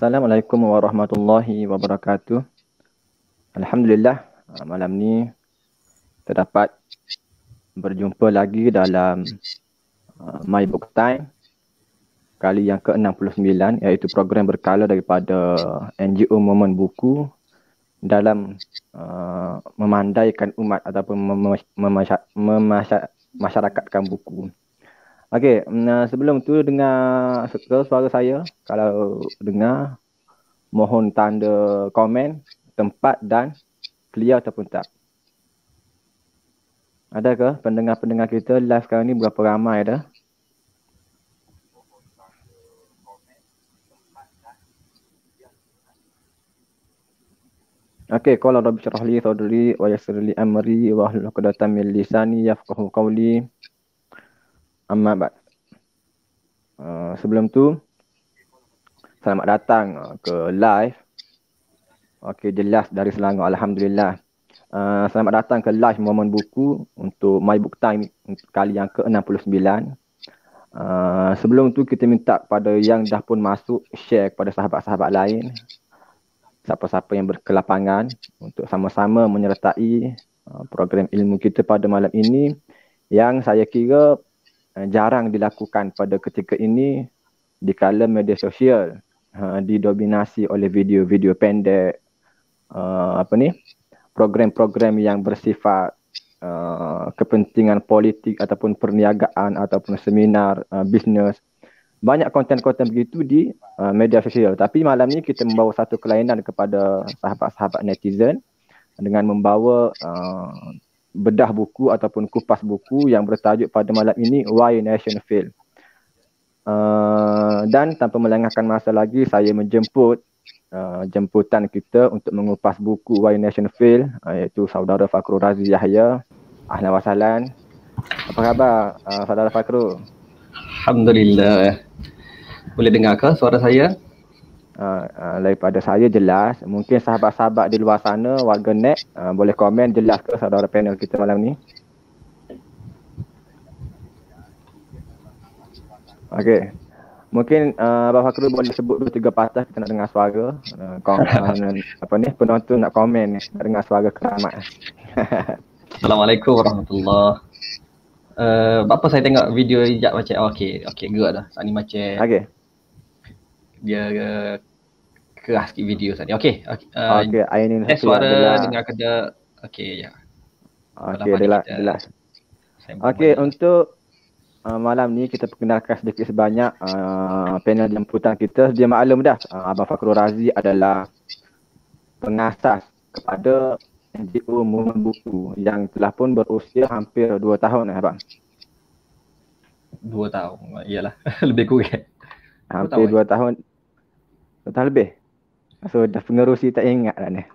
Assalamualaikum warahmatullahi wabarakatuh. Alhamdulillah, malam ni terdapat berjumpa lagi dalam My Book Time kali yang ke-69, iaitu program berkala daripada NGO Momen Buku dalam memandaikan umat ataupun memasyarakatkan buku. Okey, sebelum tu dengar suara saya. Kalau dengar, mohon tanda komen, tempat dan clear ataupun tak. Ada ke pendengar-pendengar kita live sekarang ni berapa ramai dah? Okey, qala rabbi shrah li sadri wa yassir li amri wa hlul 'uqdatam min lisani yafqahu qawli. Amma ba'd. Sebelum tu, selamat datang ke live. Okey, jelas dari Selangor, alhamdulillah. Selamat datang ke live Momen Buku untuk My Book Time kali yang ke-69. Sebelum tu kita minta kepada yang dah pun masuk, share kepada sahabat-sahabat lain, siapa-siapa yang berkelapangan, untuk sama-sama menyertai program ilmu kita pada malam ini yang saya kira jarang dilakukan pada ketika ini di kala media sosial didominasi oleh video-video pendek, program-program yang bersifat kepentingan politik ataupun perniagaan ataupun seminar bisnes. Banyak konten-konten begitu di media sosial. Tapi malam ni kita membawa satu kelainan kepada sahabat-sahabat netizen dengan membawa bedah buku ataupun kupas buku yang bertajuk pada malam ini Why Nation Fail. Dan tanpa melengahkan masa lagi, saya menjemput jemputan kita untuk mengupas buku Why Nation Fail, iaitu saudara Fakhrul Razi Yahya. Ahlan wa sahlan. Apa khabar saudara Fakhrul? Alhamdulillah. Boleh dengar ke suara saya? Daripada saya jelas. Mungkin sahabat-sahabat di luar sana, warga net, boleh komen jelas ke saudara panel kita malam ni? Okey. Mungkin Abang Fakhrul boleh sebut 2-3 patah, kita nak dengar suara. Penonton nak komen, nak dengar suara keramat. Assalamualaikum warahmatullahi. Apa saya tengok video hijab macam okey gerak dah. Saat ni macam dia keras sikit video saat ni. Okey, suara dengar kena okey ya. Okey, jelas. Okey, untuk malam ni kita perkenalkan sedikit sebanyak panel jemputan kita. Dia maklum dah, Abang Fakhrul Razi adalah pengasas kepada NGO Momen Buku yang telah pun berusia hampir 2 tahun abang. 2 tahun. Iyalah, lebih kurang. Hampir 2 tahun. 2 tahun lebih. So dah pengerusi tak ingat dah ni.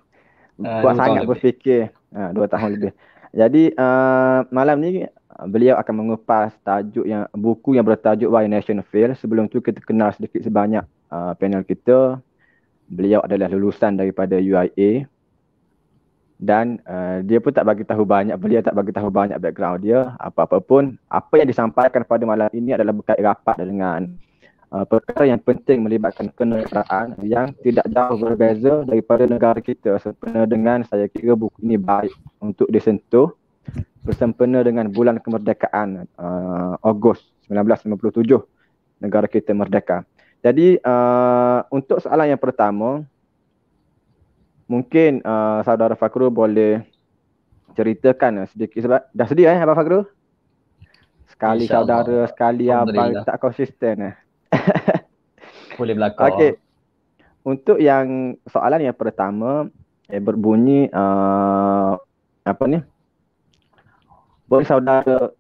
Kuat sangat berfikir. 2 tahun lebih. Jadi malam ni beliau akan mengupas buku yang bertajuk Why Nation Fail. Sebelum tu kita kenal sedikit sebanyak panel kita. Beliau adalah lulusan daripada UIA. Dan dia pun tak bagi tahu banyak, beliau tak bagi tahu banyak background dia. Apa-apa pun, apa yang disampaikan pada malam ini adalah berkait rapat dengan perkara yang penting melibatkan kenegaraan yang tidak jauh berbeza daripada negara kita. Sempena dengan, saya kira buku ini baik untuk disentuh bersempena dengan bulan kemerdekaan Ogos 1957, negara kita merdeka. Jadi untuk soalan yang pertama, mungkin saudara Fakhrul boleh ceritakan sedikit, sebab dah sedia Abang Fakhrul? Sekali saudara, sekali abang, tak konsisten. Boleh berlaku. Okey. Untuk yang soalan yang pertama berbunyi boleh saudara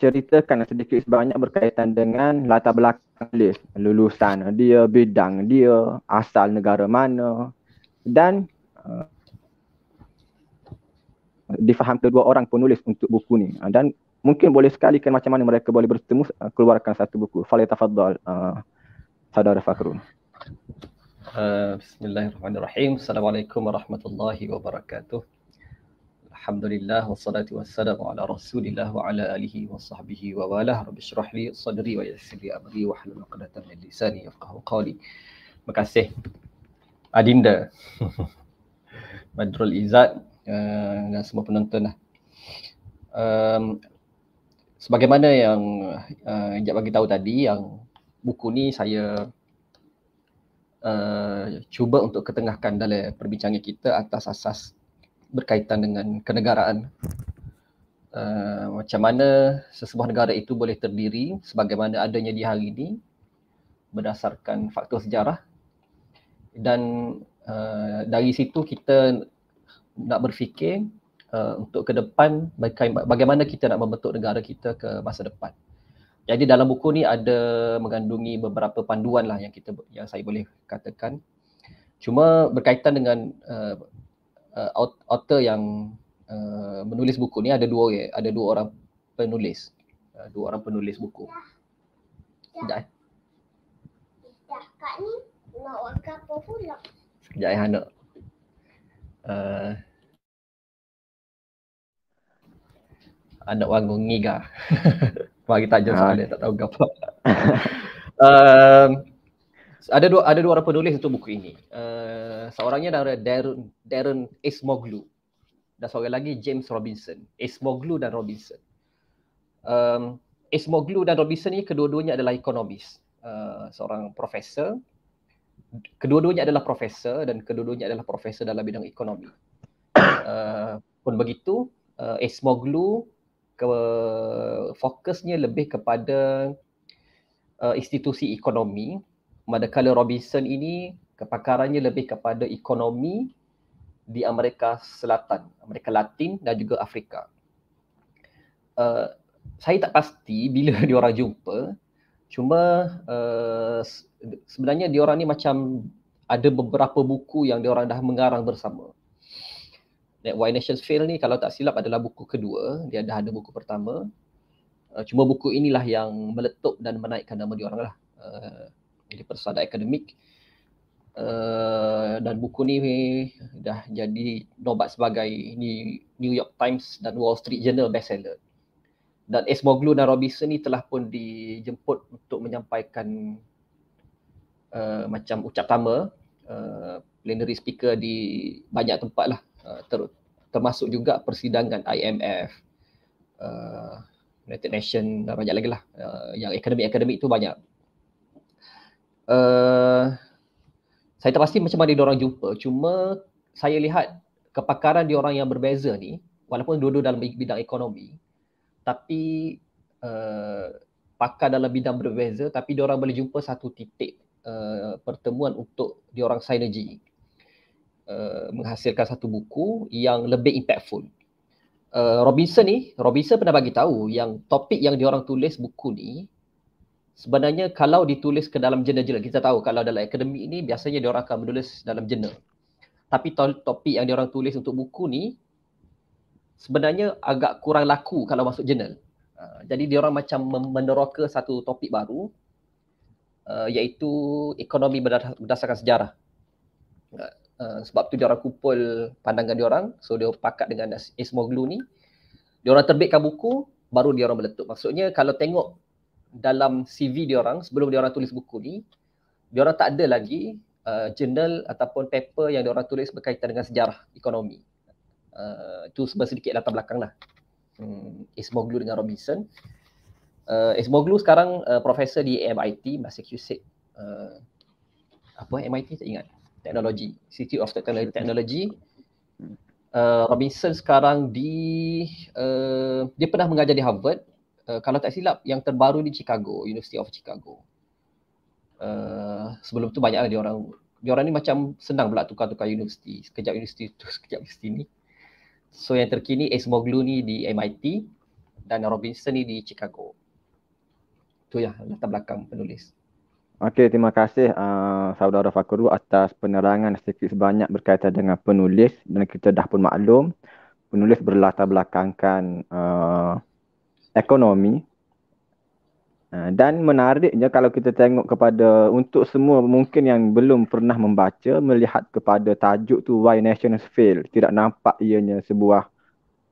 ceritakan sedikit sebanyak berkaitan dengan latar belakang lulusan dia, bidang dia, asal negara mana, dan difaham kedua orang penulis untuk buku ni, dan mungkin boleh sekalikan macam mana mereka boleh bertemu keluarkan satu buku. Falyatafaddal saudara Fakhrul. Bismillahirrahmanirrahim. Assalamualaikum warahmatullahi wabarakatuh. Alhamdulillah wassalatu wassalamu ala Rasulillah wa ala alihi wa sahbihi wa walah. Rabbi shrah li sadri wa yassir li amri wa hlul 'uqdatam min lisani yafqahu qawli. Terima kasih Adinda, Badrul Izzat dan semua penonton lah. Sebagaimana yang Ijat bagi tahu tadi, yang buku ni saya cuba untuk ketengahkan dalam perbincangan kita atas asas berkaitan dengan kenegaraan. Macam mana sesebuah negara itu boleh terdiri sebagaimana adanya di hari ini berdasarkan faktor sejarah, dan dari situ kita nak berfikir untuk ke depan bagaimana kita nak membentuk negara kita ke masa depan. Jadi dalam buku ni ada mengandungi beberapa panduan lah yang saya boleh katakan. Cuma berkaitan dengan author yang menulis buku ni, ada dua orang penulis. Dua orang penulis buku. Sekejap Kak ni nak wakil apa pula? Sekejap Hana. Anak wangung ngiga. Mari tajuk soalan, tak tahu apa. Ada dua orang penulis untuk buku ini. Seorangnya adalah Darren Acemoglu dan seorang lagi James Robinson. Acemoglu dan Robinson. Acemoglu dan Robinson ni kedua-duanya adalah ekonomis. Seorang profesor. Kedua-duanya adalah profesor dan kedua-duanya adalah profesor dalam bidang ekonomi. Pun begitu, Acemoglu fokusnya lebih kepada institusi ekonomi, manakala Robinson ini kepakarannya lebih kepada ekonomi di Amerika Selatan, Amerika Latin dan juga Afrika. Saya tak pasti bila diorang jumpa, cuma sebenarnya diorang ni macam ada beberapa buku yang diorang dah mengarang bersama. Why Nations Fail ni kalau tak silap adalah buku kedua, dia dah ada buku pertama. Cuma buku inilah yang meletup dan menaikkan nama diorang lah. Di persada akademik. Dan buku ni dah jadi nobat sebagai New York Times dan Wall Street Journal bestseller. Dan Acemoglu dan Robinson ni telah pun dijemput untuk menyampaikan macam ucap tama, plenary speaker di banyak tempat lah. Termasuk juga persidangan IMF, United Nations dan banyak lagi lah. Yang akademik-akademik tu banyak. Saya tak pasti macam mana diorang jumpa, cuma saya lihat kepakaran diorang yang berbeza ni, walaupun dua-dua dalam bidang ekonomi, tapi pakar dalam bidang berbeza, tapi diorang boleh jumpa satu titik pertemuan untuk diorang sinergi. Menghasilkan satu buku yang lebih impactful. Robinson pernah bagi tahu yang topik yang diorang tulis buku ni sebenarnya kalau ditulis ke dalam jurnal-jurnal, kita tahu kalau dalam akademik ni biasanya diorang akan menulis dalam jurnal. Tapi topik yang diorang tulis untuk buku ni sebenarnya agak kurang laku kalau masuk jurnal. Jadi diorang macam meneroka satu topik baru, iaitu ekonomi berdasarkan sejarah. Sebab tu diorang kumpul pandangan diorang, so dia pakat dengan Acemoglu ni, diorang terbitkan buku, baru diorang meletup. Maksudnya kalau tengok dalam CV diorang sebelum diorang tulis buku ni, diorang tak ada lagi jurnal ataupun paper yang diorang tulis berkaitan dengan sejarah ekonomi. Itu sedikit latar belakang lah. Acemoglu dengan Robinson. Acemoglu sekarang profesor di MIT, Massachusetts. MIT tak ingat. Teknologi, Institute of Technology. Robinson sekarang dia pernah mengajar di Harvard. Kalau tak silap yang terbaru di Chicago, University of Chicago. Sebelum tu banyaklah diorang ni macam senang pula tukar-tukar universiti. Sekejap universiti tu, sekejap universiti ni. So yang terkini Acemoglu ni di MIT dan Robinson ni di Chicago. Itu ya latar belakang penulis. Okey, terima kasih saudara Fakhru atas penerangan sedikit sebanyak berkaitan dengan penulis, dan kita dah pun maklum penulis berlatar belakangkan ekonomi. Dan menariknya kalau kita tengok kepada untuk semua mungkin yang belum pernah membaca, melihat kepada tajuk tu Why Nations Fail, tidak nampak ianya sebuah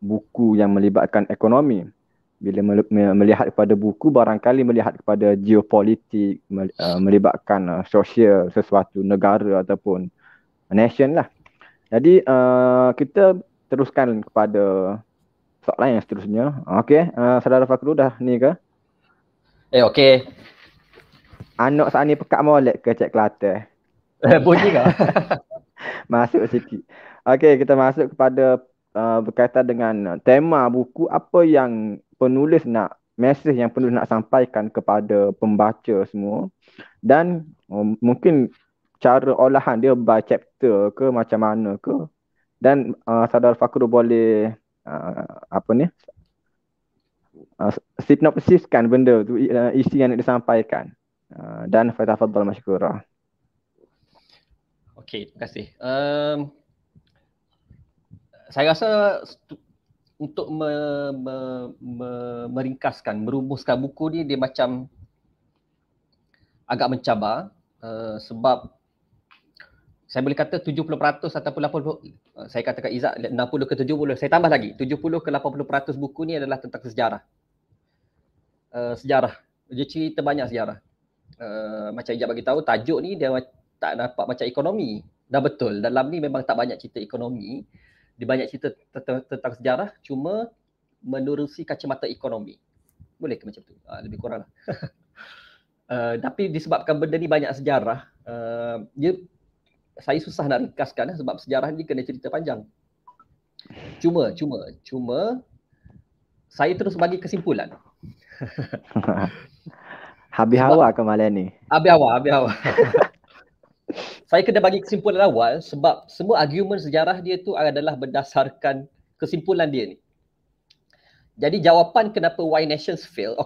buku yang melibatkan ekonomi. Bila melihat kepada buku, barangkali melihat kepada geopolitik, melibatkan sosial sesuatu negara ataupun nation lah. Jadi kita teruskan kepada soalan yang seterusnya. Okey, saudara Fakhrul dah ni ke? Okey. Anak saat ni pekat molek ke Cik Kelantan? Bunyi ke? Masuk sikit. Okey, kita masuk kepada berkaitan dengan tema buku, apa yang penulis nak, mesej yang penulis nak sampaikan kepada pembaca semua, dan mungkin cara olahan dia by chapter ke macam mana ke, dan saudara Fakhrul boleh apa ni, sinopsiskan benda tu, isi yang nak disampaikan. Dan fatafadhal masykurah. Okey, terima kasih. Saya rasa untuk meringkaskan, merumuskan buku ni, dia macam agak mencabar, sebab saya boleh kata 70% ataupun 80%, saya katakan Izzat 60 ke 70, saya tambah lagi 70 ke 80% buku ni adalah tentang sejarah. Sejarah, dia cerita banyak sejarah. Macam Izzat bagi tahu, tajuk ni dia tak nampak macam ekonomi. Dah betul, dalam ni memang tak banyak cerita ekonomi, dia banyak cerita tentang sejarah, cuma menerusi kacamata ekonomi. Boleh ke macam tu? Lebih kurang lah. Tapi disebabkan benda ni banyak sejarah, saya susah nak ringkaskan sebab sejarah ni kena cerita panjang. Cuma saya terus bagi kesimpulan. Habis awal ke malam ni? Habis awal. Saya kena bagi kesimpulan awal sebab semua argumen sejarah dia tu adalah berdasarkan kesimpulan dia ni. Jadi jawapan kenapa Why Nations Fail,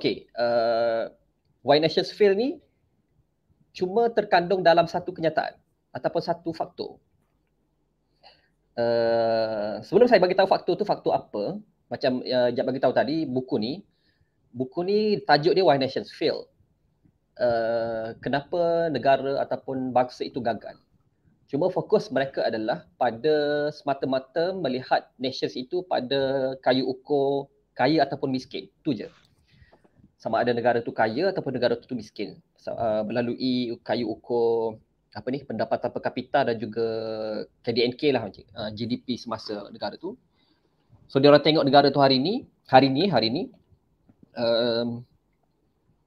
Why Nations Fail ni cuma terkandung dalam satu kenyataan ataupun satu faktor. Sebelum saya bagi tahu faktor tu faktor apa, macam Jap bagi tahu tadi, buku ni tajuk dia Why Nations Fail. Kenapa negara ataupun bangsa itu gagal. Cuma fokus mereka adalah pada semata-mata melihat nations itu pada kayu ukur kaya ataupun miskin. Itu je. Sama ada negara tu kaya ataupun negara tu miskin. Melalui kayu ukur pendapatan per kapita dan juga KDNK lah, GDP semasa negara tu. So dia orang tengok negara tu hari ni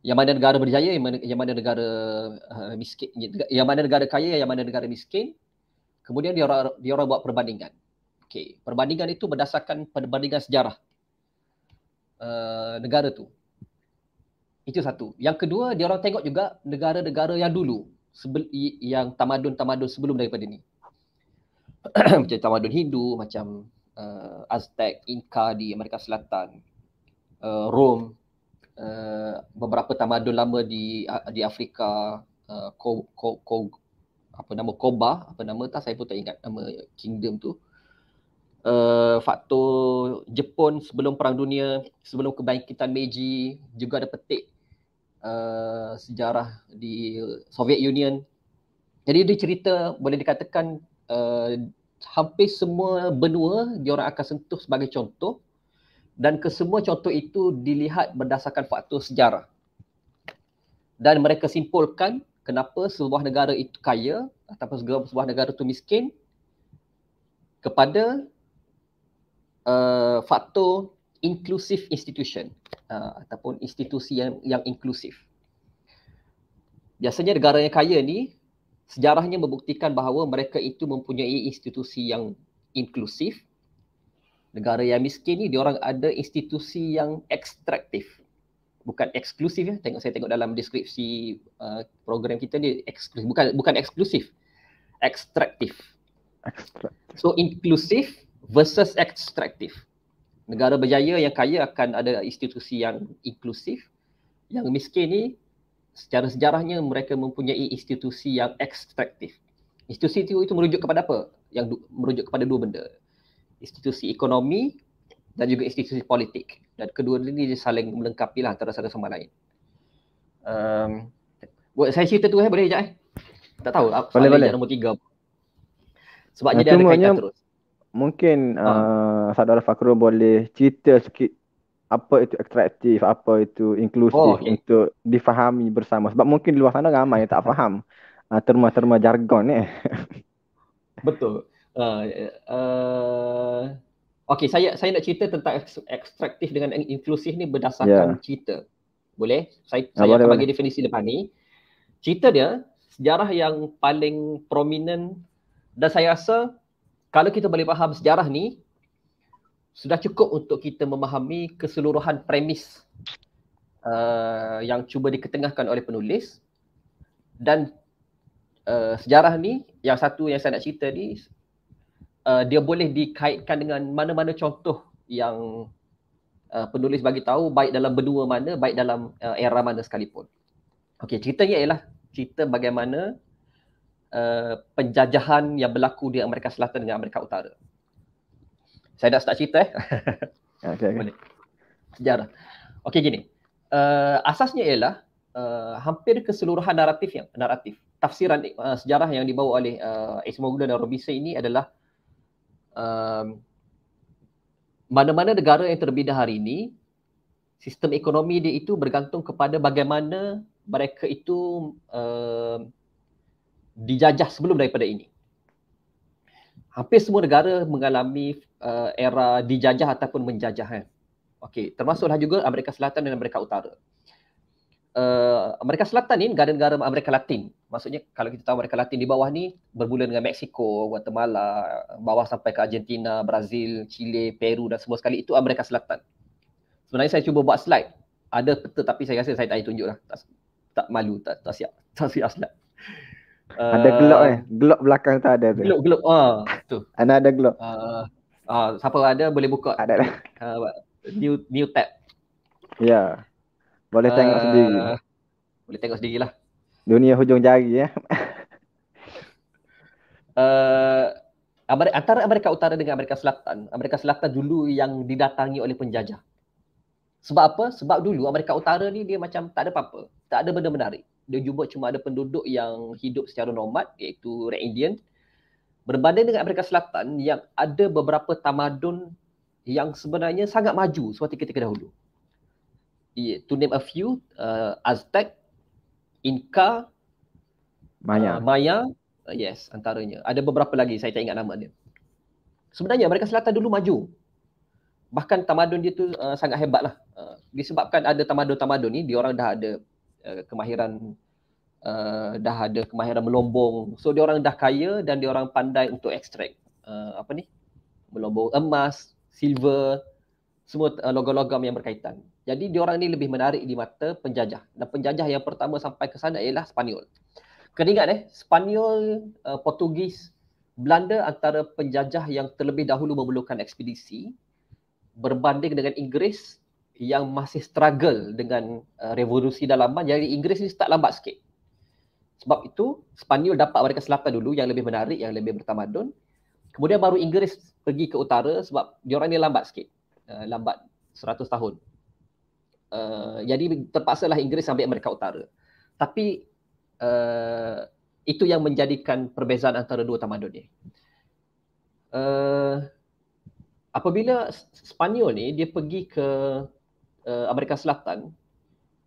yang mana negara berjaya, yang mana negara miskin, yang mana negara kaya, yang mana negara miskin. Kemudian dia orang buat perbandingan. Okey, perbandingan itu berdasarkan perbandingan sejarah negara tu. Itu satu. Yang kedua, dia orang tengok juga negara-negara yang dulu, yang tamadun-tamadun sebelum daripada ni. Macam tamadun Hindu, macam Aztec, Inca di Amerika Selatan, Rom, beberapa tamadun lama di Afrika, saya pun tak ingat nama kingdom tu. Faktor Jepun sebelum Perang Dunia, sebelum kebangkitan Meiji, juga ada petik sejarah di Soviet Union. Jadi dia cerita, boleh dikatakan hampir semua benua diorang akan sentuh sebagai contoh, dan kesemua contoh itu dilihat berdasarkan faktor sejarah. Dan mereka simpulkan kenapa sebuah negara itu kaya ataupun sebuah negara itu miskin kepada faktor inclusive institution, ataupun institusi yang inklusif. Biasanya negara yang kaya ni, sejarahnya membuktikan bahawa mereka itu mempunyai institusi yang inklusif. Negara yang miskin ni, diorang ada institusi yang ekstraktif. Bukan eksklusif ya. Saya tengok dalam deskripsi program kita ni, bukan eksklusif. Ekstraktif. So inklusif versus ekstraktif. Negara berjaya yang kaya akan ada institusi yang inklusif. Yang miskin ni, secara sejarahnya mereka mempunyai institusi yang ekstraktif. Institusi itu merujuk kepada apa? Merujuk kepada dua benda. Institusi ekonomi dan juga institusi politik. Dan kedua ini dia saling melengkapi lah antara satu sama lain. Buat saya cerita tu boleh sekejap Tak tahu boleh. Nombor 3. Sebabnya dia ada kaitan terus. Mungkin saudara Fakhrul boleh cerita sikit apa itu ekstraktif, apa itu inklusif, untuk difahami bersama. Sebab mungkin di luar sana ramai yang tak faham terma-terma jargon ni. Betul. Okey, saya nak cerita tentang ekstraktif dengan inklusif ni berdasarkan cerita. Boleh? Saya akan bagi definisi depan ni. Cerita dia, sejarah yang paling prominent, dan saya rasa kalau kita boleh faham sejarah ni, sudah cukup untuk kita memahami keseluruhan premis yang cuba diketengahkan oleh penulis. Dan sejarah ni, yang satu yang saya nak cerita ni, dia boleh dikaitkan dengan mana-mana contoh yang penulis bagi tahu, baik dalam benua mana, baik dalam era mana sekalipun. Okey, ceritanya ialah cerita bagaimana penjajahan yang berlaku di Amerika Selatan dengan Amerika Utara. Saya dah start cerita Okay. Boleh. Sejarah. Okey, gini. Asasnya ialah hampir keseluruhan naratif tafsiran sejarah yang dibawa oleh Acemoglu dan Robinson ini adalah mana-mana negara yang terbina hari ini, sistem ekonomi dia itu bergantung kepada bagaimana mereka itu dijajah sebelum daripada ini. Hampir semua negara mengalami era dijajah ataupun menjajah. Okey, termasuklah juga Amerika Selatan dan Amerika Utara. Amerika Selatan ni negara-negara Amerika Latin. Maksudnya kalau kita tahu Amerika Latin di bawah ni bermula dengan Mexico, Guatemala, bawah sampai ke Argentina, Brazil, Chile, Peru dan semua sekali itu Amerika Selatan. Sebenarnya saya cuba buat slide. Ada peta tapi saya rasa saya tak tunjuk lah. Tak malu, tak siap slide. Ada glock belakang tu ada tu. Glock tu. Ada glock. Siapa ada boleh buka. Ada. New tab. Ya. Boleh tengok sendiri. Boleh tengok sendirilah. Dunia hujung jari ya. Antara Amerika Utara dengan Amerika Selatan dulu yang didatangi oleh penjajah. Sebab apa? Sebab dulu Amerika Utara ni dia macam tak ada apa-apa. Tak ada benda menarik. Dia cuma ada penduduk yang hidup secara nomad, iaitu Red Indian. Berbanding dengan Amerika Selatan yang ada beberapa tamadun yang sebenarnya sangat maju seperti ketika dahulu. To name a few, Aztec, Inca, Maya, yes, antaranya. Ada beberapa lagi, saya tak ingat nama dia. Sebenarnya Amerika Selatan dulu maju. Bahkan tamadun dia tu sangat hebat lah. Disebabkan ada tamadun-tamadun ni, diorang dah ada kemahiran melombong. So diorang dah kaya dan diorang pandai untuk ekstrak melombong emas, silver, semua logam-logam yang berkaitan. Jadi diorang ni lebih menarik di mata penjajah. Dan penjajah yang pertama sampai ke sana ialah Spanyol. Kena ingat Spanyol, Portugis, Belanda antara penjajah yang terlebih dahulu memerlukan ekspedisi berbanding dengan Inggeris yang masih struggle dengan revolusi dalaman. Jadi Inggeris ni start lambat sikit. Sebab itu Spanyol dapat Amerika Selatan dulu yang lebih menarik, yang lebih bertamadun. Kemudian baru Inggeris pergi ke utara sebab diorang ni lambat sikit. Lambat 100 tahun. Jadi terpaksalah Inggeris ambil Amerika Utara. Tapi itu yang menjadikan perbezaan antara dua tamadun ni. Apabila Spanyol ni dia pergi ke Amerika Selatan,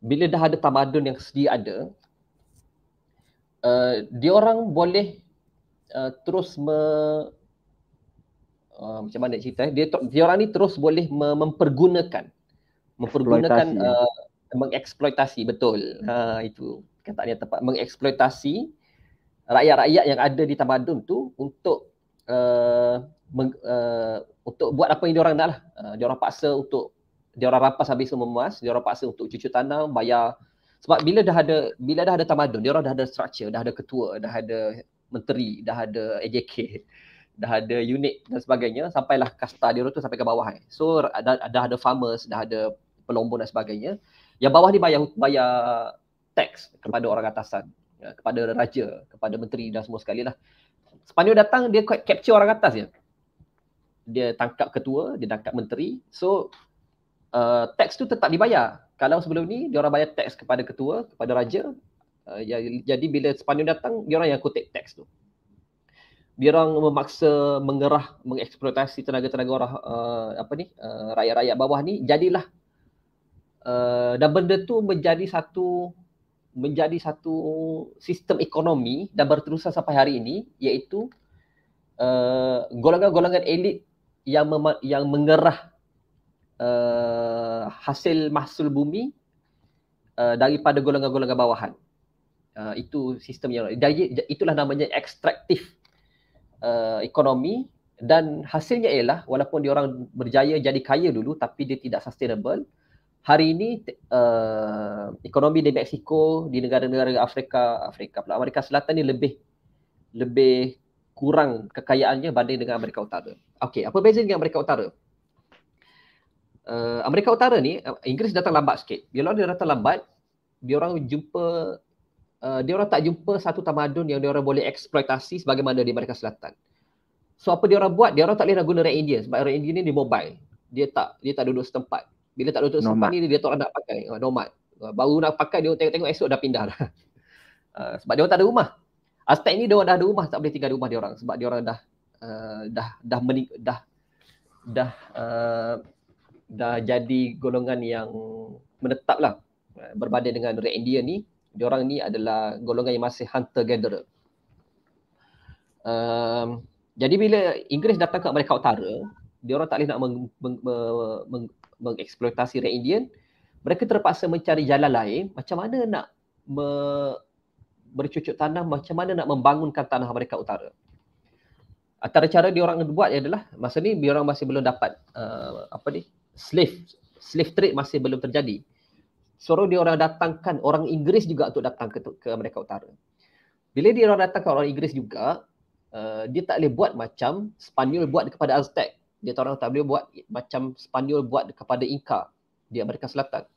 bila dah ada tamadun yang sedia ada, diorang boleh terus macam mana cerita diorang ni terus boleh mempergunakan mengeksploitasi, betul. Itu kataan yang tepat, mengeksploitasi rakyat-rakyat yang ada di tamadun tu untuk buat apa yang diorang nak lah. Diorang paksa untuk, diorang rampas habis semua emas, diorang paksa untuk cucu tanam, bayar. Sebab bila dah ada tamadun, diorang dah ada structure, dah ada ketua, dah ada menteri, dah ada AJK, dah ada unit dan sebagainya, sampailah kasta diorang tu sampai ke bawah. So dah ada farmers, dah ada pelombong dan sebagainya. Yang bawah ni bayar tax kepada orang atasan, kepada raja, kepada menteri dan semua sekali lah. Spanyol datang, dia capture orang atas je. Dia tangkap ketua, dia tangkap menteri. So tax tu tetap dibayar. Kalau sebelum ni dia orang bayar tax kepada ketua, kepada raja, jadi bila Spanyol datang, dia orang yang kutip tax tu. Dia orang memaksa mengerah, mengeksploitasi tenaga-tenaga orang rakyat-rakyat bawah ni, jadilah dan benda tu menjadi satu sistem ekonomi dan berterusan sampai hari ini, iaitu golongan-golongan elit yang mengerah hasil mahsul bumi daripada golongan-golongan bawahan. Itu sistem yang itulah namanya ekstraktif ekonomi, dan hasilnya ialah walaupun dia orang berjaya jadi kaya dulu tapi dia tidak sustainable. Hari ini ekonomi di Mexico, di negara-negara Amerika Selatan ni lebih kurang kekayaannya banding dengan Amerika Utara. Okey, apa beza dengan Amerika Utara? Amerika Utara ni, Inggeris datang lambat sikit. Bila dia datang lambat, dia orang tak jumpa satu tamadun yang dia orang boleh eksploitasi sebagaimana di Amerika Selatan. So apa dia orang buat? Dia orang tak boleh nak guna Red Indian sebab Red Indian ni dia mobile. Dia tak duduk setempat. Bila tak duduk setempat ni dia tak orang nak pakai. Nomad. Baru nak pakai dia tengok-tengok esok dah pindah dah. Sebab dia orang tak ada rumah. Aztec ni dia orang dah ada rumah, tak boleh tinggal di rumah dia orang sebab dia orang dah jadi golongan yang menetap lah. Berbanding dengan Red Indian ni, dia orang ni adalah golongan yang masih hunter gatherer. Jadi bila Inggeris datang ke Amerika Utara, dia orang tak boleh nak mengeksploitasi Red Indian. Mereka terpaksa mencari jalan lain macam mana nak bercucuk tanam, macam mana nak membangunkan tanah Amerika Utara. Antara cara dia orang buat adalah masa ni dia orang masih belum dapat slave trade masih belum terjadi. So dia orang datangkan orang Inggeris juga untuk datang ke Amerika Utara. Bila dia orang datang ke orang Inggeris juga, dia tak boleh buat macam Spanyol buat kepada Aztec. Dia orang tak boleh buat macam Spanyol buat kepada Inca di Amerika Selatan.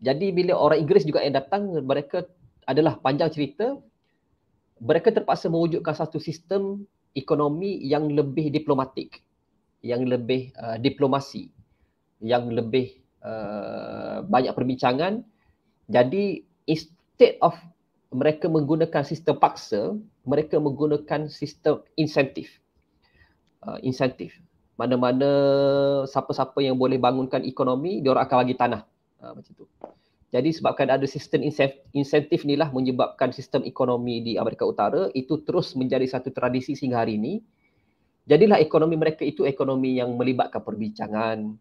Jadi bila orang Inggeris juga yang datang, mereka adalah panjang cerita, mereka terpaksa mewujudkan satu sistem ekonomi yang lebih diplomatik, yang lebih diplomasi, yang lebih banyak perbincangan. Jadi instead of mereka menggunakan sistem paksa, mereka menggunakan sistem insentif. Mana-mana siapa-siapa yang boleh bangunkan ekonomi, dia orang akan bagi tanah. Macam tu. Jadi sebabkan ada sistem insentif inilah menyebabkan sistem ekonomi di Amerika Utara itu terus menjadi satu tradisi sehingga hari ini. Jadilah ekonomi mereka itu ekonomi yang melibatkan perbincangan.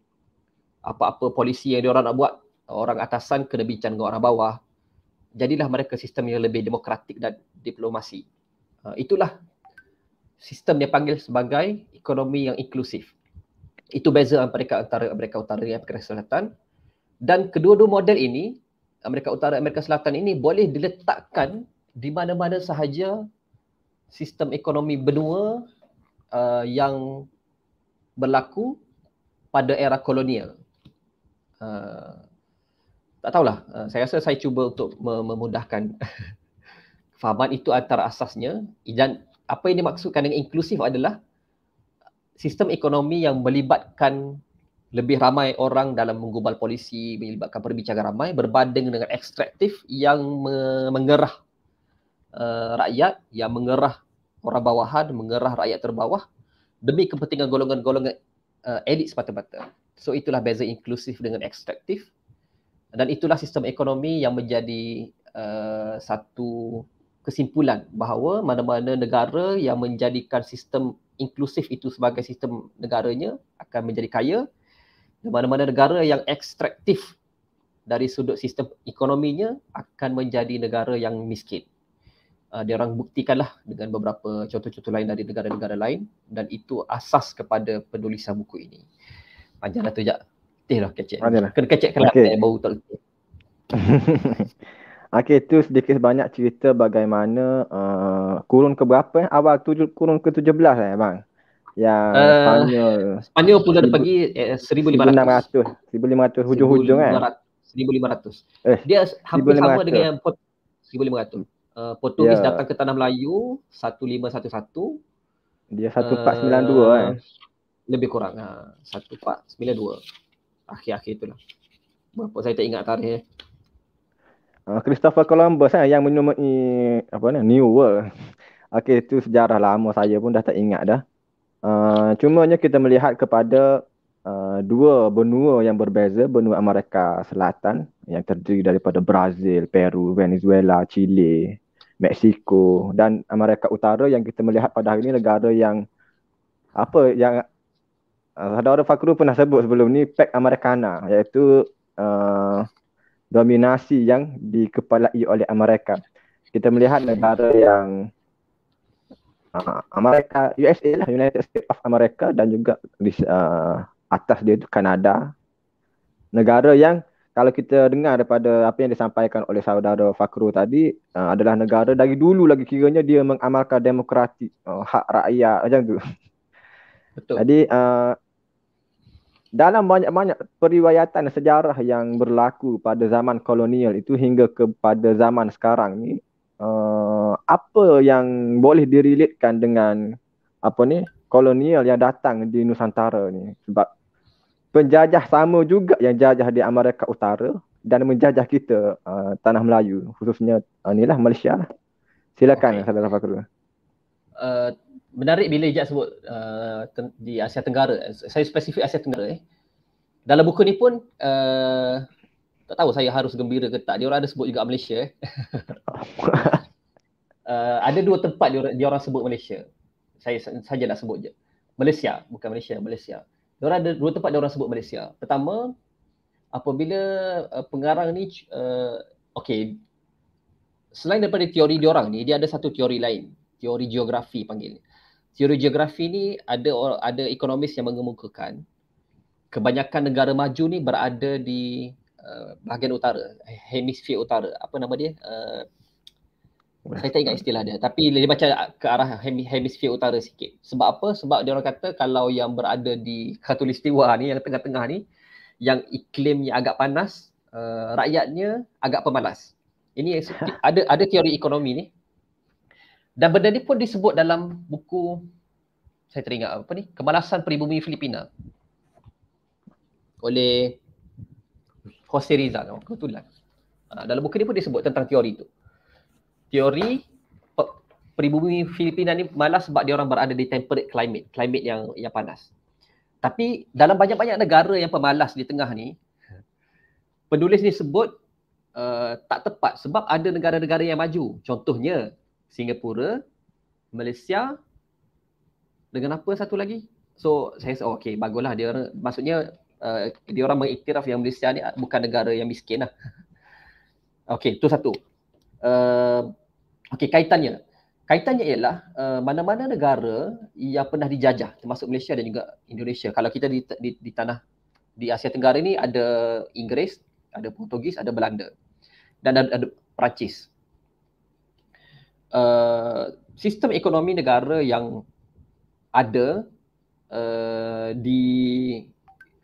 Apa-apa polisi yang dia orang nak buat, orang atasan kena bincang dengan orang bawah. Jadilah mereka sistem yang lebih demokratik dan diplomasi. Itulah sistem yang panggil sebagai ekonomi yang inklusif. Itu beza antara Amerika Utara dan Amerika Selatan. Dan kedua-dua model ini, Amerika Utara dan Amerika Selatan ini boleh diletakkan di mana-mana sahaja sistem ekonomi benua yang berlaku pada era kolonial. Tak tahulah, saya rasa saya cuba untuk memudahkan fahaman itu antara asasnya. Dan apa yang dimaksudkan dengan inklusif adalah sistem ekonomi yang melibatkan lebih ramai orang dalam menggubal polisi, melibatkan perbincangan ramai, berbanding dengan ekstraktif yang mengerah rakyat, yang mengerah orang bawahan, mengerah rakyat terbawah demi kepentingan golongan-golongan elit semata-mata. So itulah beza inklusif dengan ekstraktif. Dan itulah sistem ekonomi yang menjadi satu kesimpulan bahawa mana-mana negara yang menjadikan sistem inklusif itu sebagai sistem negaranya akan menjadi kaya, dan mana-mana negara yang ekstraktif dari sudut sistem ekonominya akan menjadi negara yang miskin. Dia orang buktikanlah dengan beberapa contoh-contoh lain dari negara-negara lain, dan itu asas kepada penulisan buku ini. Panjanglah tu sekejap. Lah kecek. Kena kecek kelak baru tak letih. Okey, itu sedikit sebanyak cerita bagaimana kurun ke berapa awal kurun ke-17 bang. Yang Spanyol pun dah pergi 1500 hujung-hujung kan. 1500. Dia hampir sama dengan 1500. Portugis datang ke tanah Melayu 1511. Dia 1492 kan. Lebih kurang 1492. Akhir-akhir itulah. Berapa saya tak ingat tarikh. Christopher Columbus yang menemui New World. Okey, itu sejarah lama, saya pun dah tak ingat dah. Cumanya kita melihat kepada dua benua yang berbeza, benua Amerika Selatan yang terdiri daripada Brazil, Peru, Venezuela, Chile, Mexico, dan Amerika Utara yang kita melihat pada hari ini negara yang apa yang Saudara Fakrul pernah sebut sebelum ni, Pax Americana, iaitu dominasi yang dikepalai oleh Amerika. Kita melihat negara yang Amerika, USA lah, United States of America, dan juga di atas dia itu Kanada. Negara yang kalau kita dengar daripada apa yang disampaikan oleh saudara Fakrul tadi, adalah negara dari dulu lagi kiranya dia mengamalkan demokratik, hak rakyat macam tu. Betul. Jadi dalam banyak-banyak periwayatan sejarah yang berlaku pada zaman kolonial itu hingga kepada zaman sekarang ni, apa yang boleh direlatekan dengan apa ni kolonial yang datang di Nusantara ni? Sebab penjajah sama juga yang jajah di Amerika Utara dan menjajah kita, tanah Melayu, khususnya inilah Malaysia lah. Silakan saudara Fakrul. Menarik bila Ijaz sebut di Asia Tenggara. Saya spesifik Asia Tenggara. Dalam buku ni pun tak tahu saya harus gembira ke tak. Dia orang ada sebut juga Malaysia. Ada dua tempat dia orang sebut Malaysia. Saya saja nak sebut je. Malaysia, bukan Malaysia, Malaysia. Dia orang ada dua tempat dia orang sebut Malaysia. Pertama, apabila pengarang ni okey, selain daripada teori dia orang ni, dia ada satu teori lain, teori geografi panggil. Teori geografi ni ada ekonomis yang mengemukakan kebanyakan negara maju ni berada di bahagian utara, hemisfer utara. Apa nama dia? Saya tak ingat istilah dia, tapi dia macam ke arah hemisfer utara sikit. Sebab apa? Sebab dia orang kata kalau yang berada di khatulistiwa ni, yang tengah-tengah ni, yang iklimnya agak panas, rakyatnya agak pemalas. Ini ada teori ekonomi ni. Dan benda ni pun disebut dalam buku, saya teringat apa ni, Kemalasan Peribumi Filipina oleh Jose Rizal. Kebetulan. Dalam buku ni pun disebut tentang teori tu. Teori peribumi Filipina ni malas sebab dia orang berada di temperate climate yang panas. Tapi dalam banyak-banyak negara yang pemalas di tengah ni, penulis ni sebut tak tepat sebab ada negara-negara yang maju. Contohnya Singapura, Malaysia, dengan apa satu lagi? So saya rasa okey, baguslah dia orang, maksudnya dia orang mengiktiraf yang Malaysia ni bukan negara yang miskin lah. Okey, itu satu. Okey, kaitannya ialah mana-mana negara yang pernah dijajah, termasuk Malaysia dan juga Indonesia. Kalau kita di tanah di Asia Tenggara ni ada Inggeris, ada Portugis, ada Belanda, dan ada Perancis. Sistem ekonomi negara yang ada di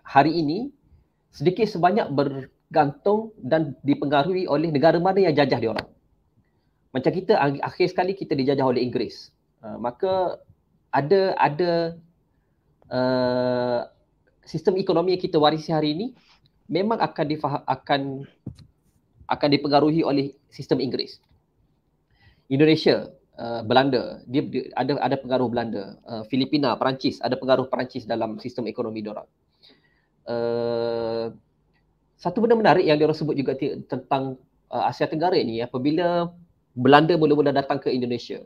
hari ini sedikit sebanyak bergantung dan dipengaruhi oleh negara mana yang jajah dia orang. Macam kita akhir sekali kita dijajah oleh Inggeris. Maka ada sistem ekonomi yang kita warisi hari ini memang akan dipengaruhi oleh sistem Inggeris. Indonesia, Belanda, dia ada pengaruh Belanda. Filipina, Perancis, ada pengaruh Perancis dalam sistem ekonomi diorang. Satu benda menarik yang diorang sebut juga tentang Asia Tenggara ni, apabila Belanda mula-mula datang ke Indonesia,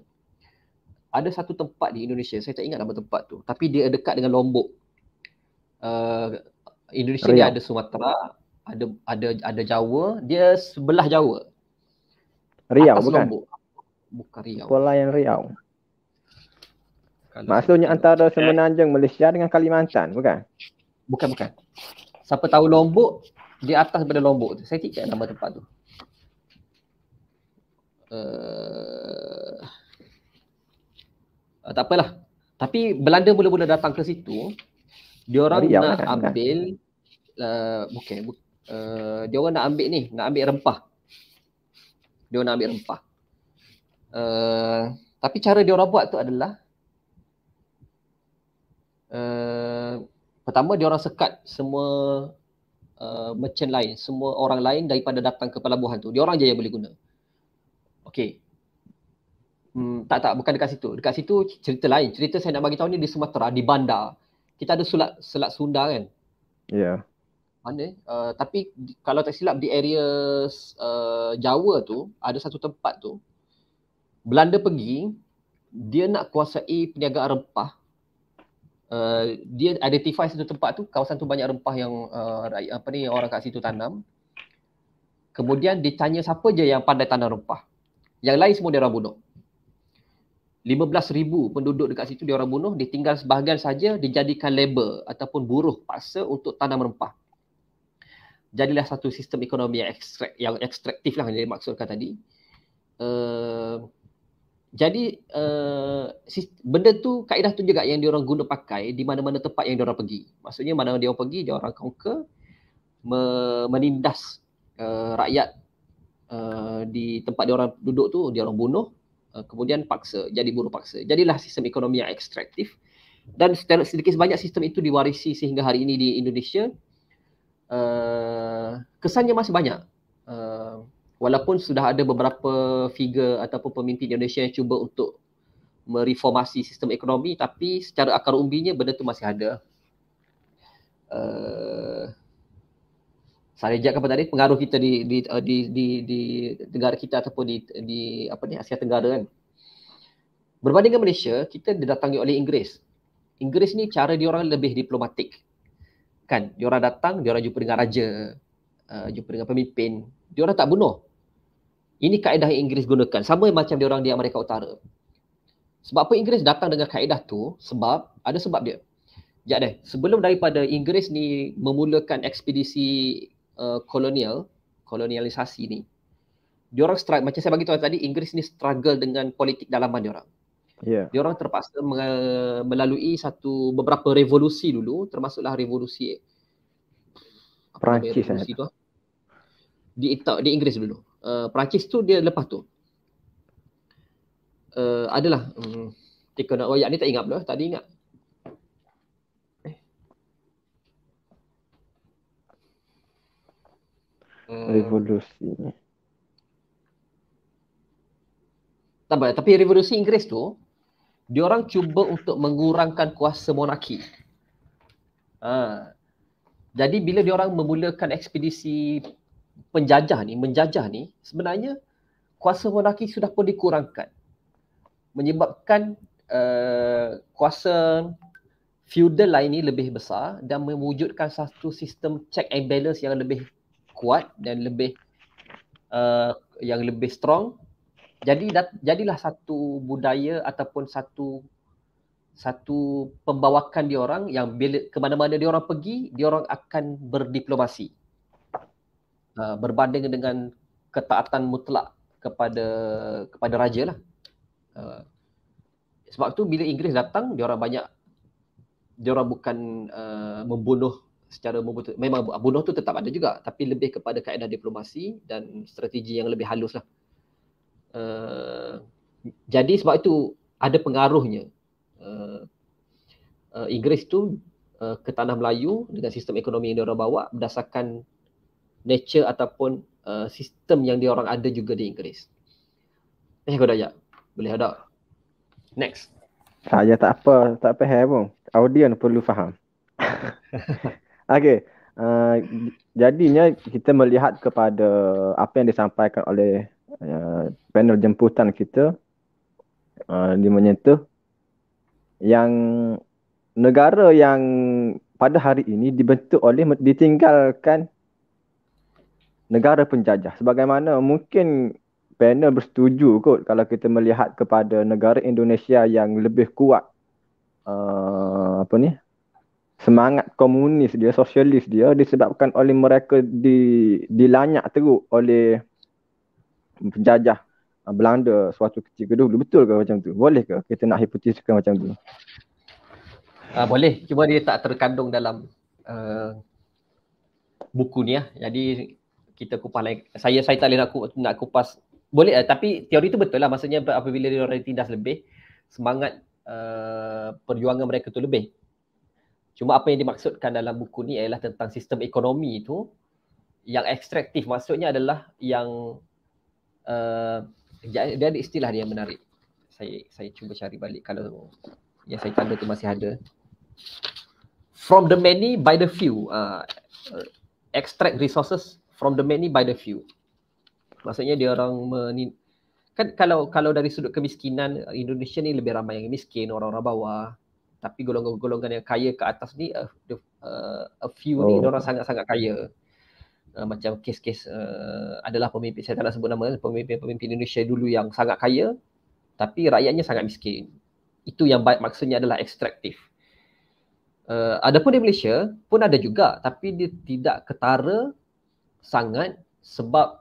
ada satu tempat di Indonesia, saya tak ingat nama tempat tu, tapi dia dekat dengan Lombok. Indonesia ni ada Sumatera, ada Jawa, dia sebelah Jawa. Riau atas bukan? Lombok. Bukan Riau. Pelayan Riau. Maksudnya antara Semenanjung Malaysia dengan Kalimantan, bukan? Bukan. Siapa tahu Lombok, di atas daripada Lombok tu. Saya tak ingat nama tempat tu. Tak apalah. Tapi Belanda mula-mula datang ke situ, diorang nak ambil diorang nak ambil rempah. Diorang nak ambil rempah. Tapi cara diorang buat tu adalah pertama diorang sekat semua merchant lain, semua orang lain daripada datang ke pelabuhan tu. Diorang je yang boleh guna. Okey. Tak, bukan dekat situ. Dekat situ cerita lain. Cerita saya nak bagi tahu ni di Sumatera, di bandar. Kita ada Selat Sunda kan? Ya. Yeah. Mana? Tapi kalau tak silap di area Jawa tu, ada satu tempat tu, Belanda pergi, dia nak kuasai perniagaan rempah dia identify satu tempat tu, kawasan tu banyak rempah yang orang kat situ tanam. Kemudian ditanya siapa je yang pandai tanam rempah. Yang lain semua dia orang bunuh. 15,000 penduduk dekat situ dia orang bunuh, ditinggal sebahagian saja dijadikan labor ataupun buruh paksa untuk tanam rempah. Jadilah satu sistem ekonomi yang ekstraktif lah yang dimaksudkan tadi. Jadi benda tu, kaedah tu juga yang diorang guna pakai di mana-mana tempat yang diorang pergi. Maksudnya mana dia orang pergi, dia orang conquer, menindas rakyat di tempat dia orang duduk tu, dia orang bunuh, kemudian paksa, jadi buruh paksa. Jadilah sistem ekonomi yang ekstraktif. Dan sedikit sebanyak sistem itu diwarisi sehingga hari ini di Indonesia. Kesannya masih banyak. Walaupun sudah ada beberapa figure ataupun pemimpin Indonesia yang cuba untuk mereformasi sistem ekonomi, tapi secara akar umbinya benda tu masih ada. Saya jawab apa tadi, pengaruh kita di negara kita ataupun di Asia Tenggara kan. Berbanding dengan Malaysia, kita didatangi oleh Inggeris. Inggeris ni cara diorang lebih diplomatik. Kan, diorang datang, diorang jumpa dengan raja, jumpa dengan pemimpin, diorang tak bunuh. Ini kaedah yang Inggeris gunakan, sama macam diorang di Amerika Utara. Sebab apa Inggeris datang dengan kaedah tu? Sebab ada sebab dia. Sekejap deh, sebelum daripada Inggeris ni memulakan ekspedisi kolonialisasi ni, diorang struggle, macam saya bagi tahu tadi, Inggeris ni struggle dengan politik dalaman diorang. Diorang terpaksa melalui beberapa revolusi dulu, termasuklah revolusi Perancis tu di Inggeris dulu. Perancis tu dia lepas tu adalah ayat ni tak ingat pula, tadi ingat. Revolusi. Tapi revolusi Inggeris tu, diorang cuba untuk mengurangkan kuasa monarki. Jadi bila diorang memulakan ekspedisi menjajah ni, sebenarnya kuasa monarki sudah pun dikurangkan. Menyebabkan kuasa feudal lain ni lebih besar dan mewujudkan satu sistem check and balance yang lebih kuat dan yang lebih strong. Jadilah satu budaya ataupun satu pembawakan diorang yang bila ke mana-mana diorang pergi, diorang akan berdiplomasi. Berbanding dengan ketaatan mutlak kepada raja lah. Sebab tu bila Inggeris datang, diorang bukan membunuh secara membunuh. Memang bunuh tu tetap ada juga, tapi lebih kepada kaedah diplomasi dan strategi yang lebih halus lah. Jadi sebab itu ada pengaruhnya Inggeris tu ke tanah Melayu dengan sistem ekonomi yang diorang bawa berdasarkan nature ataupun sistem yang diorang ada juga di Inggeris. Kau dah ya? Boleh ada. Next. Saya tak faham pun. Audiens perlu faham. Okey. Jadinya kita melihat kepada apa yang disampaikan oleh panel jemputan kita di menyentuh yang negara yang pada hari ini dibentuk oleh ditinggalkan negara penjajah. Sebagaimana mungkin panel bersetuju kot kalau kita melihat kepada negara Indonesia yang lebih kuat semangat komunis dia, sosialis dia disebabkan oleh mereka dilanyak teruk oleh penjajah Belanda suatu ketika dulu. Betul ke macam tu? Boleh ke kita nak hipotesiskan macam tu? Boleh, cuma dia tak terkandung dalam buku ni lah. Jadi kita kupas lain. Saya tak boleh nak kupas. Boleh tapi teori tu betul lah. Maksudnya apabila dia orang ditindas lebih, semangat perjuangan mereka tu lebih. Cuma apa yang dimaksudkan dalam buku ni ialah tentang sistem ekonomi tu yang ekstraktif. Maksudnya adalah yang dia ada istilah dia yang menarik. Saya cuba cari balik kalau yang saya tanda tu masih ada. From the many by the few. Extract resources from the many by the few. Maksudnya dia orang kan kalau dari sudut kemiskinan, Indonesia ni lebih ramai yang miskin, orang-orang bawah. Tapi golongan-golongan yang kaya ke atas ni a few ni diorang sangat-sangat kaya. Macam kes-kes adalah pemimpin, saya tak nak sebut nama, pemimpin Indonesia dulu yang sangat kaya tapi rakyatnya sangat miskin. Itu yang maksudnya adalah ekstraktif. Adapun di Malaysia pun ada juga, tapi dia tidak ketara sangat sebab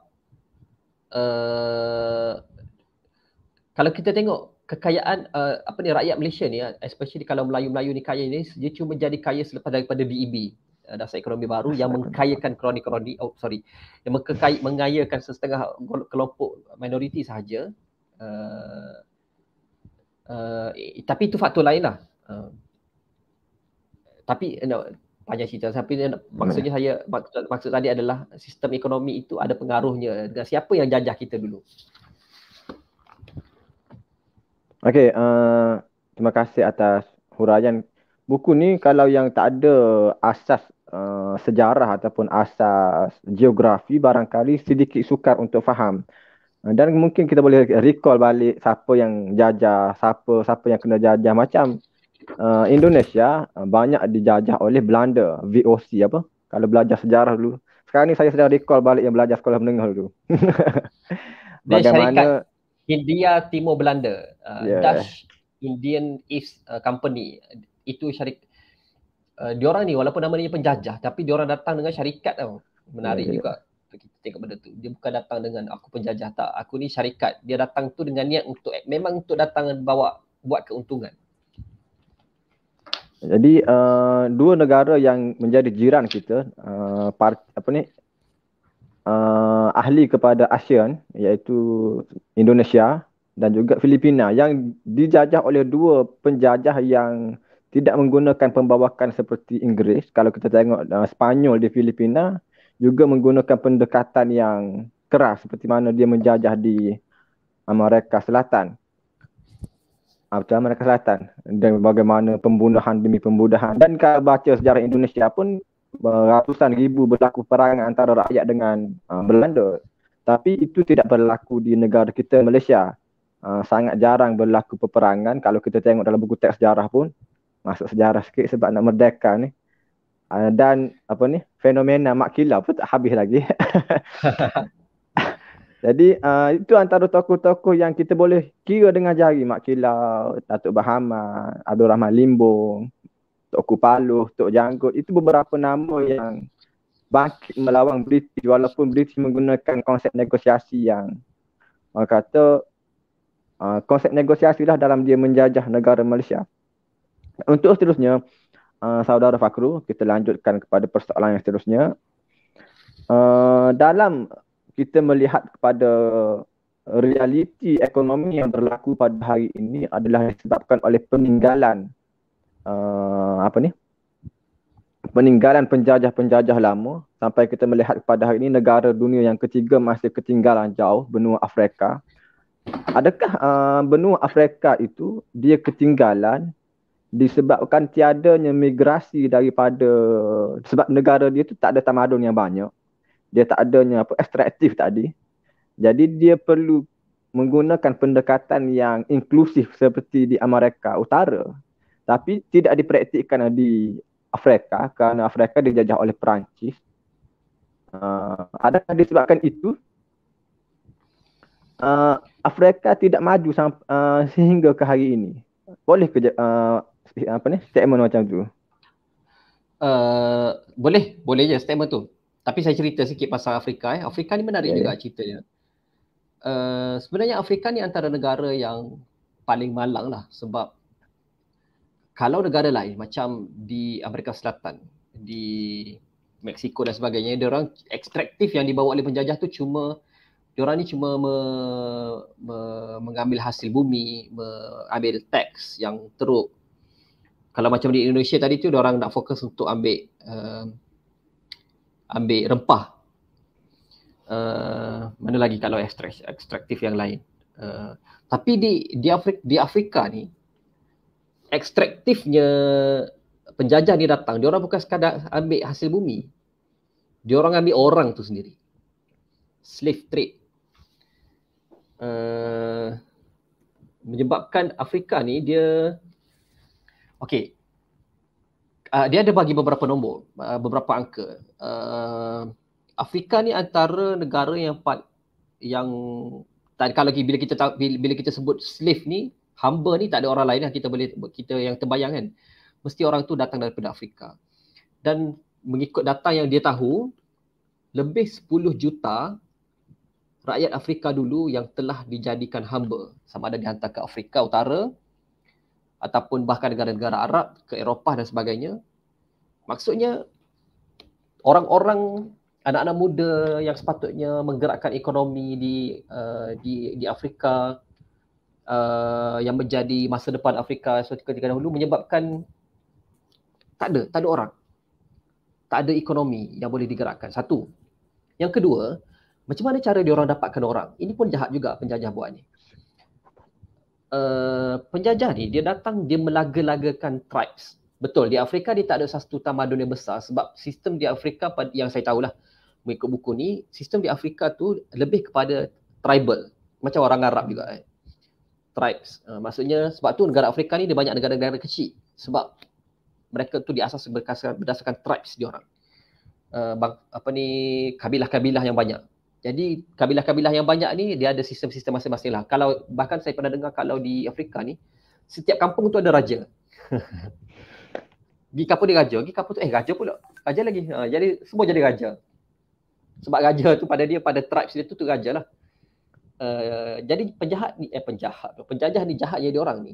kalau kita tengok kekayaan rakyat Malaysia ni, especially kalau Melayu-Melayu ni kaya ni, dia cuma jadi kaya selepas daripada DEB, Dasar Ekonomi Baru, yang mengkayakan kroni-kroni, yang mengayakan setengah kelompok minoriti sahaja. Tapi itu faktor lain lah. Tapi panjang cerita, tapi maksudnya maksud tadi adalah sistem ekonomi itu ada pengaruhnya dengan siapa yang jajah kita dulu. Okey, terima kasih atas huraian. Buku ni kalau yang tak ada asas sejarah ataupun asas geografi, barangkali sedikit sukar untuk faham. Dan mungkin kita boleh recall balik siapa yang jajah, siapa yang kena jajah. Macam Indonesia banyak dijajah oleh Belanda, VOC apa? Kalau belajar sejarah dulu. Sekarang ni saya sedang recall balik yang belajar sekolah menengah dulu. Bagaimana India Timur Belanda, Dutch Indian East Company, itu syarikat. Diorang ni walaupun nama dia penjajah, tapi diorang datang dengan syarikat tau. Menarik juga kita tengok benda tu. Dia bukan datang dengan aku penjajah, tak. Aku ni syarikat. Dia datang tu dengan niat memang untuk datang buat keuntungan. Jadi dua negara yang menjadi jiran kita, ahli kepada ASEAN, iaitu Indonesia dan juga Filipina, yang dijajah oleh dua penjajah yang tidak menggunakan pembawakan seperti Inggeris. Kalau kita tengok Spanyol di Filipina juga menggunakan pendekatan yang keras seperti mana dia menjajah di Amerika Selatan. Amerika Selatan, dan bagaimana pembunuhan demi pembunuhan. Dan kalau baca sejarah Indonesia pun ratusan ribu berlaku perangan antara rakyat dengan Belanda. Tapi itu tidak berlaku di negara kita, Malaysia. Sangat jarang berlaku peperangan. Kalau kita tengok dalam buku teks sejarah pun, masuk sejarah sikit sebab nak merdeka ni. Dan fenomena Mak Kilau pun tak habis lagi. Jadi itu antara tokoh-tokoh yang kita boleh kira dengan jari. Mak Kilau, Datuk Bahamat, Abdul Rahman Limbong, Tok Kupaluh, Tok Janggut. Itu beberapa nama yang bangkit melawan British, walaupun British menggunakan konsep negosiasi yang orang kata konsep negosiasi lah dalam dia menjajah negara Malaysia. Untuk seterusnya, Saudara Fakrul, kita lanjutkan kepada persoalan yang seterusnya. Dalam kita melihat kepada realiti ekonomi yang berlaku pada hari ini adalah disebabkan oleh peninggalan peninggalan penjajah-penjajah lama, sampai kita melihat kepada hari ini negara dunia yang ketiga masih ketinggalan jauh, benua Afrika. Adakah benua Afrika itu dia ketinggalan disebabkan tiadanya migrasi daripada, sebab negara dia tu tak ada tamadun yang banyak, dia tak adanya ekstraktif tadi. Jadi dia perlu menggunakan pendekatan yang inklusif seperti di Amerika Utara, tapi tidak dipraktikkan di Afrika kerana Afrika dijajah oleh Perancis. Adakah disebabkan itu Afrika tidak maju sehingga ke hari ini? Boleh ke statement macam tu? Boleh je statement tu. Tapi saya cerita sikit pasal Afrika. Afrika ni menarik juga ceritanya. Sebenarnya Afrika ni antara negara yang paling malang lah, sebab kalau negara lain macam di Amerika Selatan, di Mexico dan sebagainya, diorang ekstraktif yang dibawa oleh penjajah tu diorang ni cuma mengambil hasil bumi, mengambil teks yang teruk. Kalau macam di Indonesia tadi tu, diorang nak fokus untuk ambil rempah. Mana lagi kalau ekstraktif yang lain. Tapi di Afrika ni, ekstraktifnya penjajah ni datang, diorang bukan sekadar ambil hasil bumi, diorang ambil orang tu sendiri. Slave trade. Menyebabkan Afrika ni dia Okey. Dia ada bagi beberapa nombor, beberapa angka. Afrika ni antara negara yang kalau bila kita sebut slave ni, hamba ni tak ada orang lain lah, kita yang terbayang kan. Mesti orang tu datang daripada Afrika. Dan mengikut data yang dia tahu, lebih 10 juta rakyat Afrika dulu yang telah dijadikan hamba, sama ada dihantar ke Afrika Utara ataupun bahkan negara-negara Arab, ke Eropah dan sebagainya. Maksudnya orang-orang, anak-anak muda yang sepatutnya menggerakkan ekonomi di Afrika, yang menjadi masa depan Afrika suatu ketika dahulu, menyebabkan tak ada orang. Tak ada ekonomi yang boleh digerakkan. Satu. Yang kedua, macam mana cara dia orang dapatkan orang? Ini pun jahat juga penjajah buat ni. Penjajah ni dia datang, dia melaga-lagakan tribes. Betul, di Afrika dia tak ada satu tamadun yang besar sebab sistem di Afrika yang saya tahulah mengikut buku ni, sistem di Afrika tu lebih kepada tribal. Macam orang Arab juga tribes. Maksudnya sebab tu negara Afrika ni dia banyak negara-negara kecil sebab mereka tu diasas berdasarkan tribes dia orang. Kabilah-kabilah yang banyak. Jadi kabilah-kabilah yang banyak ni dia ada sistem-sistem masing-masing lah. Kalau bahkan saya pernah dengar kalau di Afrika ni setiap kampung tu ada raja. Di kampung dia raja, di kampung tu raja pula. Raja lagi. Jadi semua jadi raja. Sebab raja tu pada tribes dia tu raja lah. Jadi penjajah ni jahatnya dia orang ni.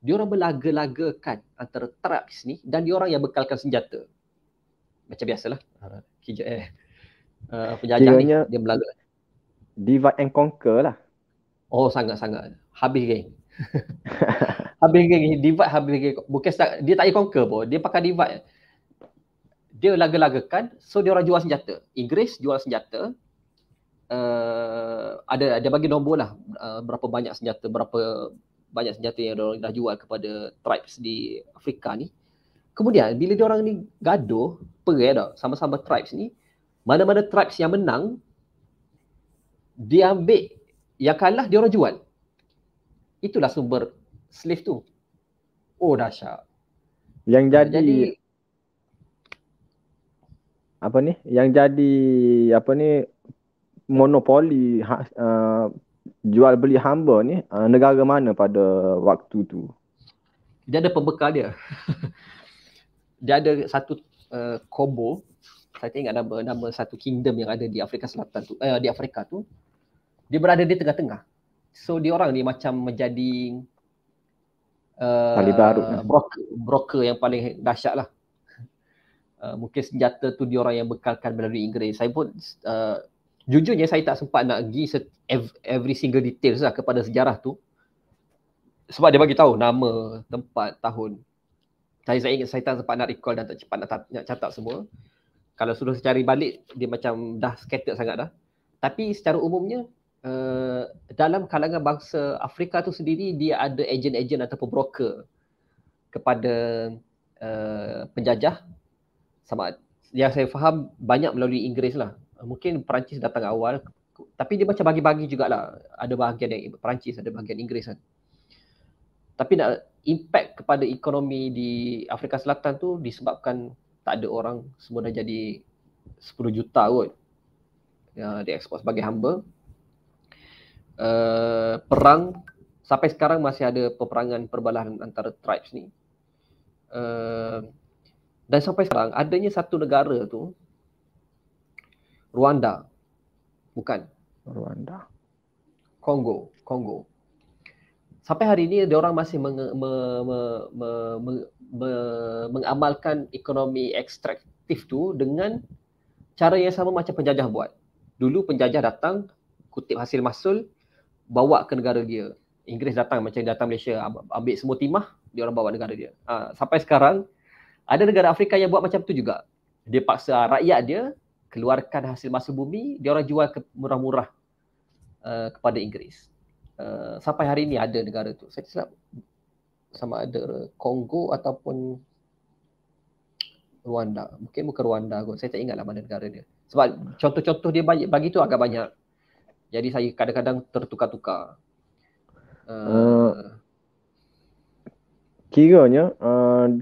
Dia orang melaga-lagakan antara tribes ni dan dia orang yang bekalkan senjata. Macam biasalah. Penjajah ni dia melaga. Divide and conquer lah. Oh, sangat-sangat. Habis geng. Habis geng. Divide habis geng. Bukan dia tak payah conquer pun. Dia pakai divide. Dia laga-lagakan. So dia orang jual senjata. Inggeris jual senjata. Ada bagi nombor lah. Berapa banyak senjata yang dia orang dah jual kepada tribes di Afrika ni. Kemudian bila dia orang ni gaduh, perang dah sama-sama tribes ni, mana-mana tribes yang menang, dia ambil, yang kalah dia orang jual. Itulah sumber slave tu. Oh, dahsyat. Yang jadi monopoli jual beli hamba ni negara mana pada waktu tu? Dia ada pembekal dia. Dia ada satu Kobo, saya tak ingat nama satu kingdom yang ada di Afrika Selatan tu, di Afrika tu. Dia berada di tengah-tengah. So dia orang ni macam menjadi broker yang paling dahsyat lah. Mungkin senjata tu dia orang yang bekalkan melalui Inggeris. Saya pun jujurnya saya tak sempat nak pergi every single details lah kepada sejarah tu. Sebab dia bagi tahu nama, tempat, tahun. Saya ingat saya tak sempat nak recall dan tak cepat nak catat semua. Kalau suruh cari balik, dia macam dah scattered sangat dah. Tapi secara umumnya, dalam kalangan bangsa Afrika tu sendiri, dia ada ejen-ejen ataupun broker kepada penjajah. Sama yang saya faham banyak melalui Inggeris lah. Mungkin Perancis datang awal, tapi dia macam bagi-bagi jugalah. Ada bahagian yang Perancis, ada bahagian Inggeris kan. Tapi impact kepada ekonomi di Afrika Selatan tu disebabkan tak ada orang, semua dah jadi 10 juta kot. Diekspor sebagai hamba. Perang, sampai sekarang masih ada peperangan perbalahan antara tribes ni. Dan sampai sekarang adanya satu negara tu, Rwanda. Bukan. Rwanda. Kongo. Sampai hari ini dia orang masih mengamalkan ekonomi ekstraktif tu dengan cara yang sama macam penjajah buat. Dulu penjajah datang, kutip hasil mahsul, bawa ke negara dia. Inggeris datang macam datang Malaysia, ambil semua timah, dia orang bawa negara dia. Sampai sekarang ada negara Afrika yang buat macam tu juga. Dia paksa rakyat dia keluarkan hasil mahsul bumi, dia orang jual murah-murah kepada Inggeris. Sampai hari ini ada negara tu. Saya silap sama ada Kongo ataupun Rwanda. Mungkin bukan Rwanda kot. Saya tak ingatlah mana negara dia. Sebab contoh-contoh dia bagi tu agak banyak. Jadi saya kadang-kadang tertukar-tukar. kiranya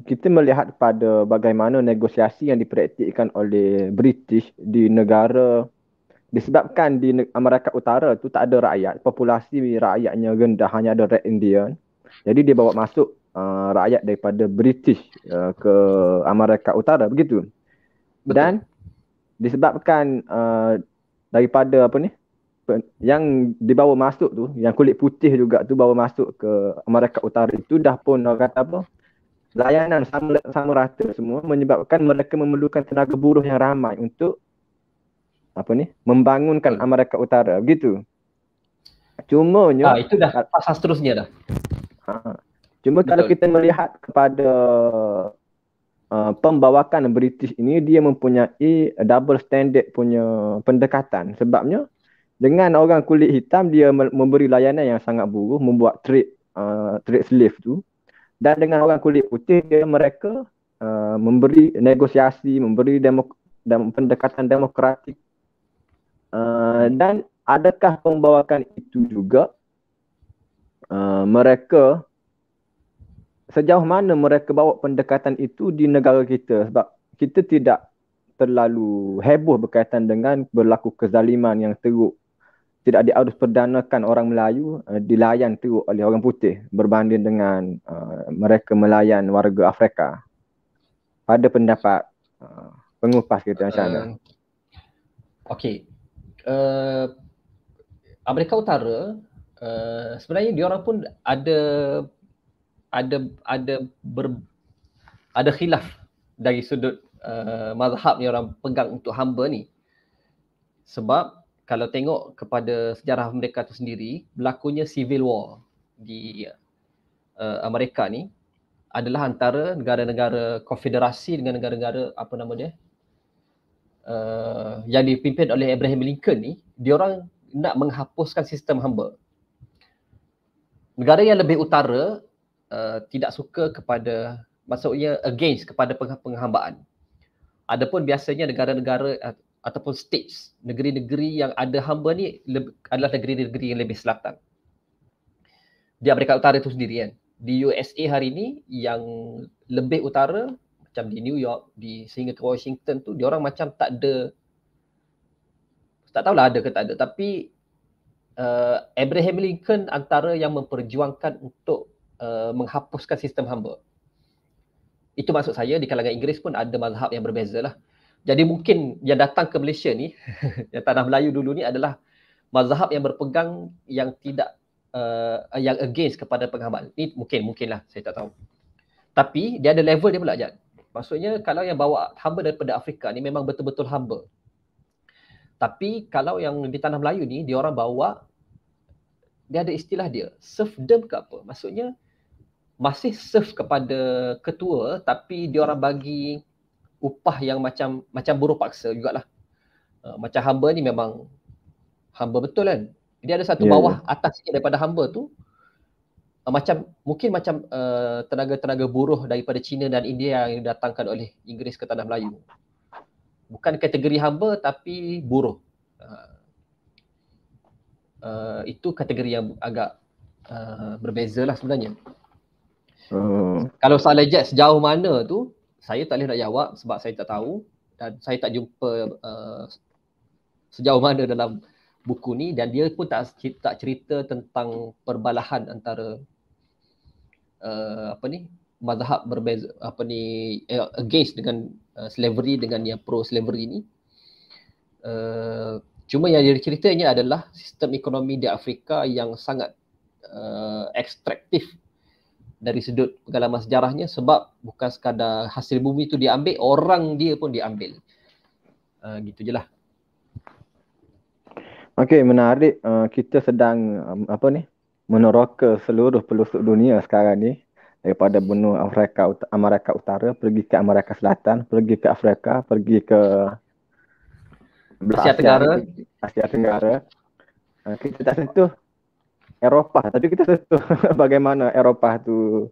kita melihat pada bagaimana negosiasi yang dipraktikkan oleh British di negara, disebabkan di Amerika Utara tu tak ada rakyat, populasi rakyatnya rendah, hanya ada Red Indian. Jadi dia bawa masuk rakyat daripada British ke Amerika Utara, begitu. Betul. Dan disebabkan daripada apa ni, yang dibawa masuk tu, yang kulit putih juga tu bawa masuk ke Amerika Utara itu, dah pun orang kata apa, layanan sama rata semua, menyebabkan mereka memerlukan tenaga buruh yang ramai untuk apa ni, membangunkan Amerika Utara, begitu. Cumanya itu dah fasa seterusnya dah. Cuma kalau kita melihat kepada pembawakan British ini, dia mempunyai double standard punya pendekatan. Sebabnya dengan orang kulit hitam dia memberi layanan yang sangat buruk, membuat trade slave tu. Dan dengan orang kulit putih mereka memberi negosiasi, memberi pendekatan demokratik. Dan adakah pembawakan itu juga mereka, sejauh mana mereka bawa pendekatan itu di negara kita? Sebab kita tidak terlalu heboh berkaitan dengan berlaku kezaliman yang teruk, tidak diarus perdanakan orang Melayu dilayan teruk oleh orang putih berbanding dengan mereka melayan warga Afrika. Pada pendapat pengupas kita macam mana? Okey. Amerika Utara sebenarnya diorang pun ada khilaf dari sudut mazhab yang orang pegang untuk hamba ni. Sebab kalau tengok kepada sejarah mereka tu sendiri, berlakunya civil war di Amerika ni adalah antara negara-negara konfederasi dengan negara-negara apa nama dia, yang dipimpin oleh Abraham Lincoln ni. Diorang nak menghapuskan sistem hamba. Negara yang lebih utara tidak suka kepada, maksudnya against kepada penghambaan. Adapun biasanya negara-negara ataupun states, negeri-negeri yang ada hamba ni adalah negeri-negeri yang lebih selatan. Di Amerika Utara itu sendiri kan. Di USA hari ni yang lebih utara, macam di New York, sehingga ke Washington tu, diorang macam tak ada, tak tahulah ada ke tak ada, tapi Abraham Lincoln antara yang memperjuangkan untuk menghapuskan sistem hamba. Itu maksud saya, di kalangan Inggeris pun ada mazhab yang berbeza lah. Jadi mungkin yang datang ke Malaysia ni, yang tanah Melayu dulu ni adalah mazhab yang berpegang, yang tidak yang against kepada penghambaan. Ini mungkinlah, saya tak tahu. Tapi dia ada level dia pula Jad. Maksudnya kalau yang bawa hamba daripada Afrika ni memang betul-betul hamba. Tapi kalau yang di tanah Melayu ni, dia orang bawa, dia ada istilah dia, serfdom ke apa. Maksudnya masih serve kepada ketua, tapi dia orang bagi upah yang macam buruh paksa jugalah. Macam hamba ni memang hamba betul kan. Dia ada satu bawah atas sikit daripada hamba tu, mungkin macam tenaga-tenaga buruh daripada China dan India yang didatangkan oleh Inggeris ke tanah Melayu. Bukan kategori hamba tapi buruh. Itu kategori yang agak berbeza lah sebenarnya. Kalau soalan Jet sejauh mana tu, saya tak boleh nak jawab sebab saya tak tahu dan saya tak jumpa sejauh mana dalam buku ni, dan dia pun tak cerita tentang perbalahan antara mazhab berbeza, against dengan slavery dengan yang pro slavery ni. Cuma yang dia ceritanya adalah sistem ekonomi di Afrika yang sangat ekstraktif dari sudut pengalaman sejarahnya, sebab bukan sekadar hasil bumi tu diambil, orang dia pun diambil. Gitu je lah. Okey, menarik. Kita sedang meneroka seluruh pelosok dunia sekarang ni, daripada benua Amerika Utara pergi ke Amerika Selatan, pergi ke Afrika, pergi ke Asia Tenggara. Kita tak sentuh Eropah, tapi kita sentuh bagaimana Eropah tu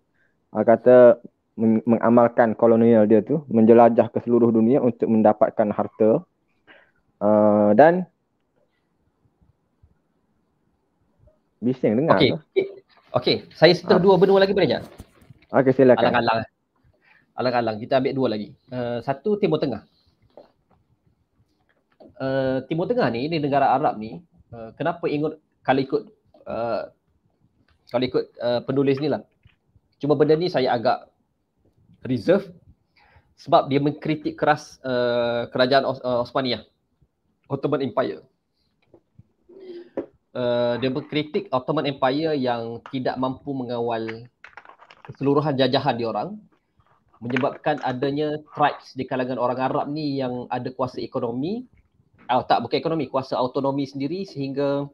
kata mengamalkan kolonial dia tu, menjelajah ke seluruh dunia untuk mendapatkan harta. Dan bising dengar. Okey, saya sentuh dua benua lagi boleh tak? Okey, silakan. Alang-alang. Alang-alang. Kita ambil dua lagi. Satu Timur Tengah. Timur Tengah ni, di negara Arab ni, kenapa kalau ikut penulis ni lah. Cuma benda ni saya agak reserve sebab dia mengkritik keras kerajaan Osmaniyah, Ottoman Empire. Dia mengkritik Ottoman Empire yang tidak mampu mengawal keseluruhan jajahan diorang, menyebabkan adanya tribes di kalangan orang Arab ni yang ada kuasa ekonomi, bukan ekonomi, kuasa autonomi sendiri, sehingga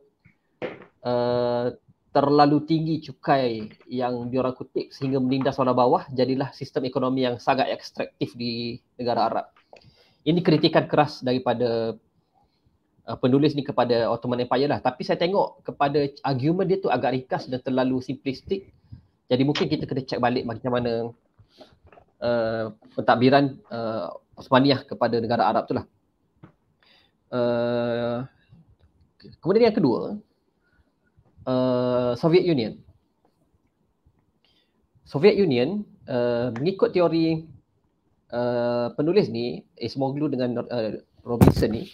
terlalu tinggi cukai yang diorang kutip sehingga menindas orang bawah, jadilah sistem ekonomi yang sangat ekstraktif di negara Arab. Ini kritikan keras daripada penulis ni kepada Ottoman Empire lah. Tapi saya tengok kepada argument dia tu agak ringkas dan terlalu simplistik. Jadi mungkin kita kena cek balik macam mana pentadbiran Osmaniyah kepada negara Arab tu lah. Kemudian yang kedua, Soviet Union. Soviet Union mengikut teori penulis ni, Acemoglu dengan Robinson ni,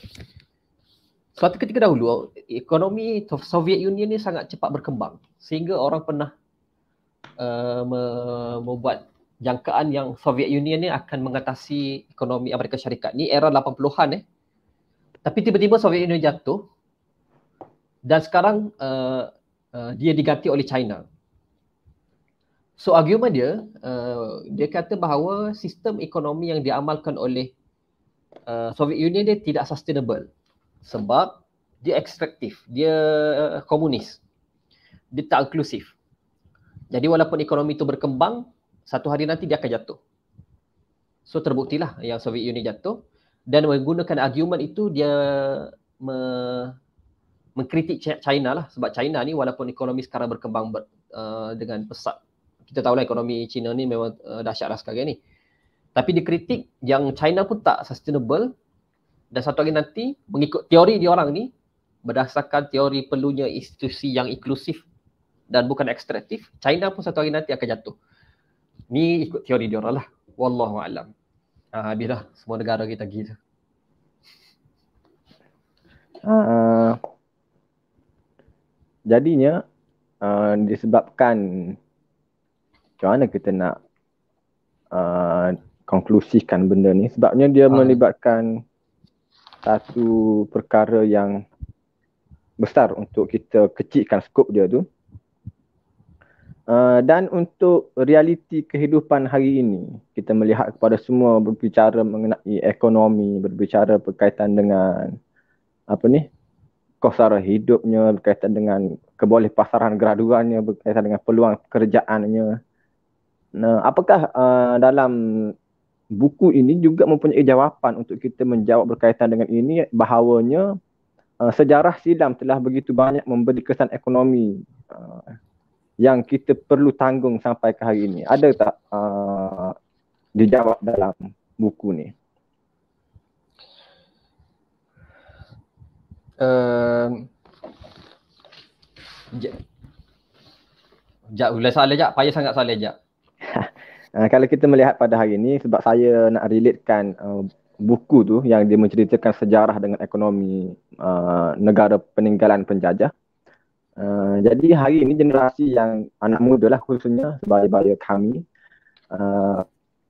suatu ketika dahulu ekonomi Soviet Union ni sangat cepat berkembang sehingga orang pernah membuat jangkaan yang Soviet Union ni akan mengatasi ekonomi Amerika Syarikat. Ni era 80-an Tapi tiba-tiba Soviet Union jatuh dan sekarang dia diganti oleh China. So argument dia, dia kata bahawa sistem ekonomi yang diamalkan oleh Soviet Union dia tidak sustainable sebab dia ekstraktif, dia komunis, dia tak inklusif. Jadi walaupun ekonomi itu berkembang, satu hari nanti dia akan jatuh. So terbuktilah yang Soviet Union jatuh, dan menggunakan argument itu dia mengkritik China lah, sebab China ni walaupun ekonomi sekarang berkembang dengan pesat. Kita tahulah ekonomi China ni memang dahsyat lah sekarang ni. Tapi dikritik yang China pun tak sustainable, dan satu hari nanti mengikut teori diorang ni, berdasarkan teori perlunya institusi yang inklusif dan bukan ekstraktif, China pun satu hari nanti akan jatuh. Ni ikut teori diorang lah. Wallahu a'lam. Habislah semua negara kita gitu. Jadinya disebabkan macam mana kita nak konklusikan benda ni, sebabnya dia melibatkan satu perkara yang besar untuk kita kecilkan skop dia tu. Dan untuk realiti kehidupan hari ini, kita melihat kepada semua berbicara mengenai ekonomi, berbicara berkaitan dengan kos sara hidupnya, berkaitan dengan kebolehpasaran graduannya, berkaitan dengan peluang pekerjaannya. Nah, apakah dalam buku ini juga mempunyai jawapan untuk kita menjawab berkaitan dengan ini, bahawanya sejarah silam telah begitu banyak memberi kesan ekonomi yang kita perlu tanggung sampai ke hari ini. Ada tak dijawab dalam buku ni? Boleh soalan Jap, payah sangat soalan Jap. Kalau kita melihat pada hari ini, sebab saya nak relatekan buku tu yang dia menceritakan sejarah dengan ekonomi negara peninggalan penjajah. Jadi hari ini generasi yang anak muda lah, khususnya sebaya-baya kami,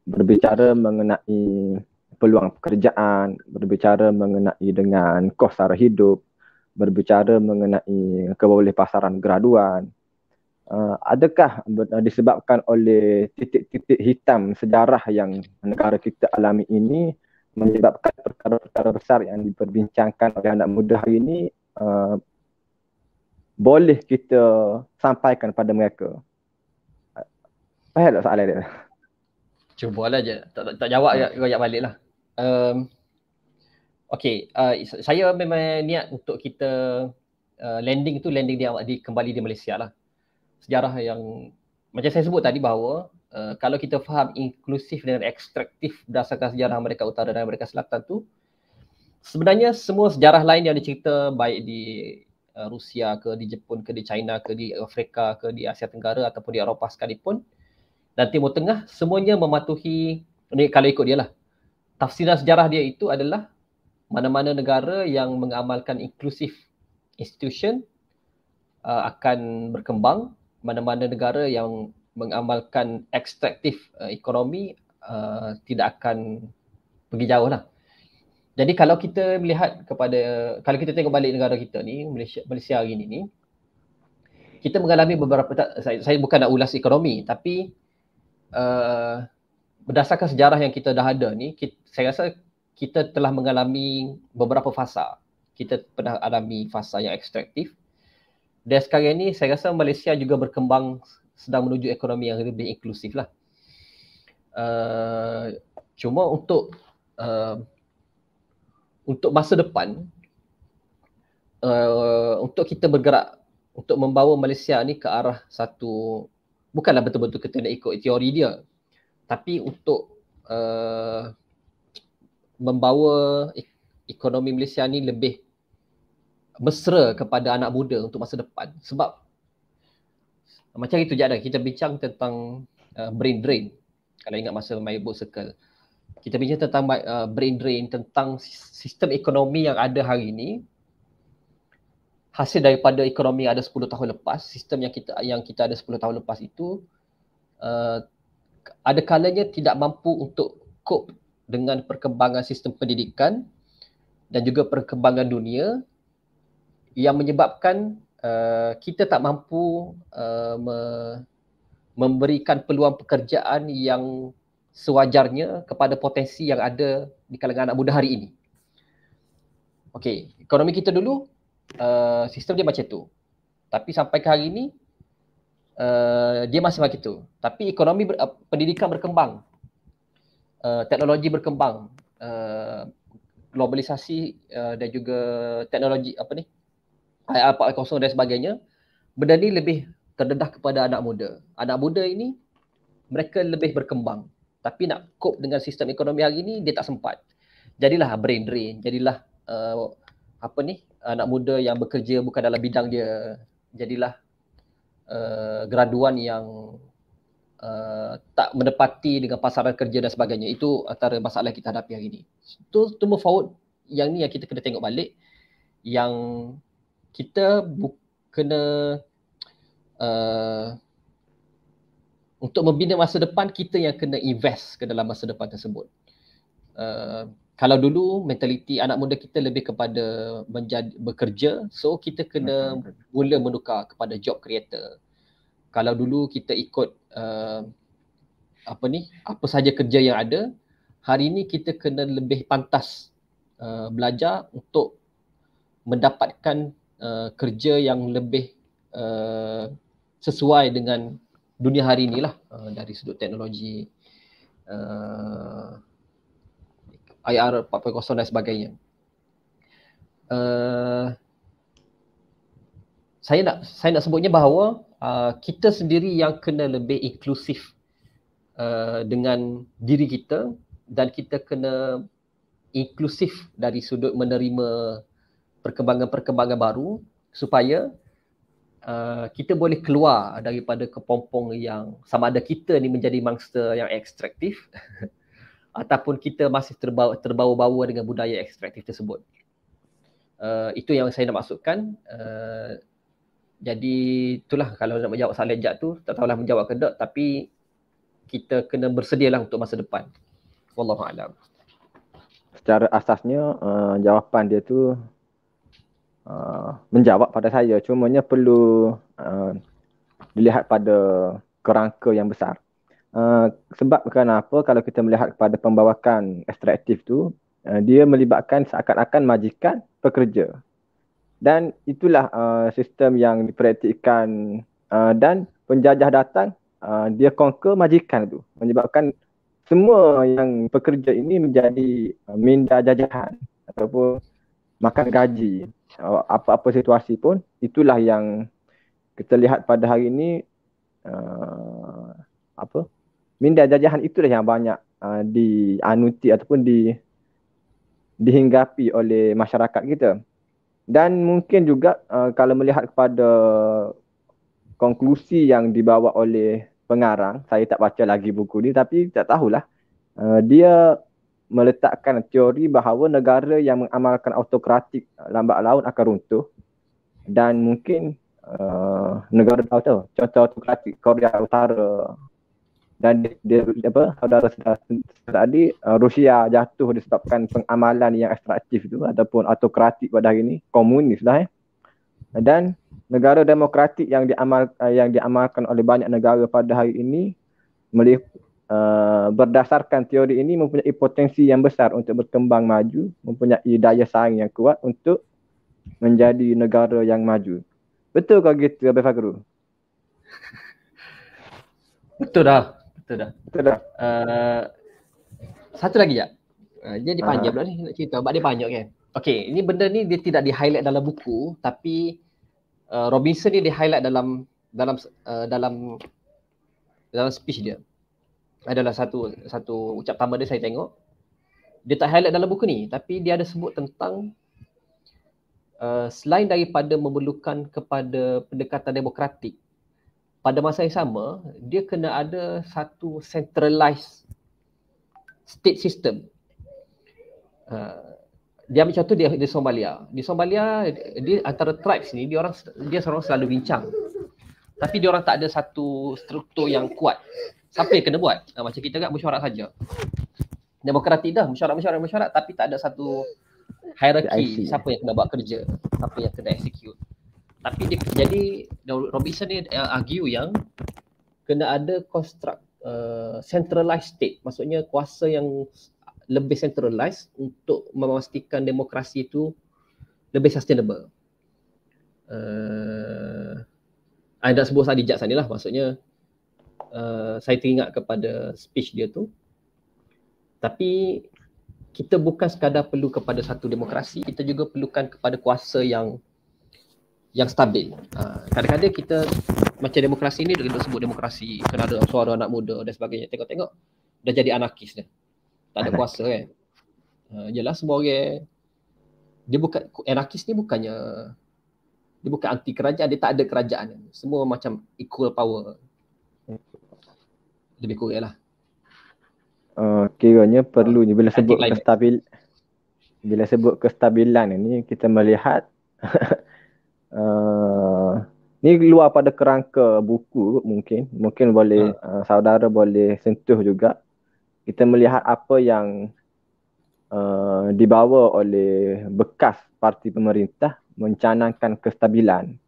berbicara mengenai peluang pekerjaan, berbicara mengenai dengan kos sara hidup, berbicara mengenai kebolehpasaran graduan. Adakah disebabkan oleh titik-titik hitam sejarah yang negara kita alami ini menyebabkan perkara-perkara besar yang diperbincangkan oleh anak muda hari ini boleh kita sampaikan pada mereka? Faham tak soalan dia? Cubalah je, tak jawab royak balik lah. Okay, saya memang niat untuk kita landing dia kembali di Malaysia lah. Sejarah yang macam saya sebut tadi bahawa kalau kita faham inklusif dan ekstraktif berdasarkan sejarah Amerika Utara dan Amerika Selatan tu, sebenarnya semua sejarah lain yang dicerita baik di Rusia ke, di Jepun ke, di China ke, di Afrika ke, di Asia Tenggara ataupun di Eropah sekalipun, dan Timur Tengah semuanya mematuhi, ni kalau ikut dia lah, tafsiran sejarah dia itu adalah mana-mana negara yang mengamalkan inclusive institution akan berkembang, mana-mana negara yang mengamalkan extractive ekonomi tidak akan pergi jauh lah. Jadi kalau kita melihat kepada, kalau kita tengok balik negara kita ni, Malaysia hari ni, kita mengalami beberapa, saya bukan nak ulas ekonomi, tapi berdasarkan sejarah yang kita dah ada ni, saya rasa kita telah mengalami beberapa fasa. Kita pernah alami fasa yang ekstraktif, dan sekarang ni saya rasa Malaysia juga berkembang sedang menuju ekonomi yang lebih inklusif lah. Cuma untuk masa depan, untuk kita bergerak untuk membawa Malaysia ni ke arah satu, bukanlah betul-betul kita nak ikut teori dia, tapi untuk membawa ekonomi Malaysia ni lebih mesra kepada anak muda untuk masa depan. Sebab macam itu je ada, kita bincang tentang brain drain. Kalau ingat masa main book circle, kita bincang tentang brain drain, tentang sistem ekonomi yang ada hari ini hasil daripada ekonomi yang ada 10 tahun lepas. Sistem yang kita ada 10 tahun lepas itu ada kalanya tidak mampu untuk cope dengan perkembangan sistem pendidikan dan juga perkembangan dunia, yang menyebabkan kita tak mampu memberikan peluang pekerjaan yang sewajarnya kepada potensi yang ada di kalangan anak muda hari ini. Okey, ekonomi kita dulu sistem dia macam tu. Tapi sampai ke hari ini dia masih macam tu. Tapi ekonomi pendidikan berkembang. Teknologi berkembang. Globalisasi dan juga teknologi IR 4.0 dan sebagainya, benda ni lebih terdedah kepada anak muda. Anak muda ini mereka lebih berkembang, tapi nak cope dengan sistem ekonomi hari ini dia tak sempat. Jadilah brain drain, jadilah anak muda yang bekerja bukan dalam bidang dia, jadilah graduan yang tak menepati dengan pasaran kerja dan sebagainya. Itu antara masalah kita hadapi hari ini. To move forward, yang ni yang kita kena tengok balik, yang kita kena untuk membina masa depan, kita yang kena invest ke dalam masa depan tersebut. Kalau dulu mentaliti anak muda kita lebih kepada bekerja, so kita kena mula menukar kepada job creator. Kalau dulu kita ikut apa saja kerja yang ada, hari ini kita kena lebih pantas belajar untuk mendapatkan kerja yang lebih sesuai dengan dunia hari inilah, dari sudut teknologi, IR 4.0 dan sebagainya. Saya nak sebutnya bahawa kita sendiri yang kena lebih inklusif dengan diri kita, dan kita kena inklusif dari sudut menerima perkembangan-perkembangan baru, supaya kita boleh keluar daripada kepompong yang sama ada kita ni menjadi mangsa yang ekstraktif ataupun kita masih terbawa-bawa dengan budaya ekstraktif tersebut. Itu yang saya nak maksudkan. Jadi itulah, kalau nak menjawab soalan Jad tu, tak tahulah menjawab ke tak, tapi kita kena bersedialah untuk masa depan. Wallahu a'lam. Secara asasnya jawapan dia tu menjawab pada saya, cumanya perlu dilihat pada kerangka yang besar. Sebab kenapa kalau kita melihat kepada pembawakan ekstraktif tu, dia melibatkan seakan-akan majikan pekerja, dan itulah sistem yang dipraktikkan, dan penjajah datang, dia conquer majikan tu, menyebabkan semua yang pekerja ini menjadi minda jajahan ataupun makan gaji. Apa-apa situasi pun, itulah yang kita lihat pada hari ini. Minda jajahan itulah yang banyak dianuti ataupun dihinggapi oleh masyarakat kita. Dan mungkin juga kalau melihat kepada konklusi yang dibawa oleh pengarang, saya tak baca lagi buku ni tapi tak tahulah. Dia meletakkan teori bahawa negara yang mengamalkan autokratik lambat laun akan runtuh, dan mungkin negara tahu contoh autokratik Korea Utara, dan dia apa, saudara tadi, Rusia jatuh disebabkan pengamalan yang ekstraktif tu ataupun autokratik pada hari ini, komunis lah. Dan negara demokratik yang diamalkan oleh banyak negara pada hari ini berdasarkan teori ini mempunyai potensi yang besar untuk berkembang maju, mempunyai daya saing yang kuat untuk menjadi negara yang maju. Betul kau gitu, Abang Fakhrul? Betul dah. Betul dah. Satu lagi je. Dia dipanjang pula ni nak cerita, sebab dia banyak kan. Okey, ini benda ni dia tidak di-highlight dalam buku, tapi Robinson ni di-highlight dalam speech dia. Adalah satu ucap tambah dia saya tengok. Dia tak highlight dalam buku ni, tapi dia ada sebut tentang selain daripada memerlukan kepada pendekatan demokratik, pada masa yang sama dia kena ada satu centralized state system. Dia ambil contoh di Somalia. Di Somalia, dia antara tribes ni dia seorang selalu bincang. Tapi dia orang tak ada satu struktur yang kuat. Siapa yang kena buat? Macam kita kan mesyuarat saja. Demokratik dah, mesyuarat, tapi tak ada satu hierarki siapa yang kena buat kerja, siapa yang kena execute. Tapi jadi Robinson ni argue yang kena ada construct centralized state, maksudnya kuasa yang lebih centralized untuk memastikan demokrasi itu lebih sustainable. Ada sebut tadi Jad sanilah, maksudnya saya teringat kepada speech dia tu. Tapi kita bukan sekadar perlu kepada satu demokrasi, kita juga perlukan kepada kuasa yang stabil. Kadang-kadang kita macam demokrasi ni, kita sebut demokrasi, kena ada suara anak muda dan sebagainya. Tengok-tengok dah jadi anarkis dah. Tak ada kuasa kan. Jelas semua orang, dia bukan anarkis ni, dia bukan anti kerajaan, dia tak ada kerajaan. Semua macam equal power. Lebih kurang lah. Kiranya perlunya bila sebut kestabilan ini, kita melihat ni luar pada kerangka buku, mungkin boleh saudara boleh sentuh juga. Kita melihat apa yang dibawa oleh bekas parti pemerintah mencanangkan kestabilan.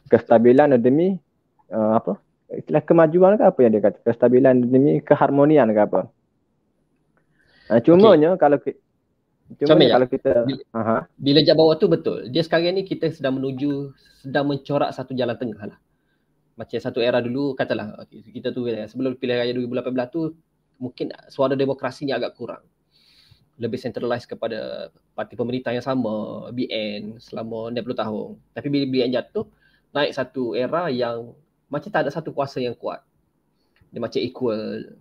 Kestabilan demi apa? Istilah kemajuan ke apa yang dia kata? Kestabilan demi keharmonian ke apa? Cumanya kalau kita bila Jad bawa tu betul. Dia sekarang ni kita sedang mencorak satu jalan tengah lah. Macam satu era dulu, katalah kita tu sebelum pilihan raya 2018 tu mungkin suara demokrasi ni agak kurang. Lebih centralized kepada parti pemerintah yang sama, BN selama 60 tahun. Tapi bila BN jatuh, naik satu era yang macam tak ada satu kuasa yang kuat. Dia macam equal.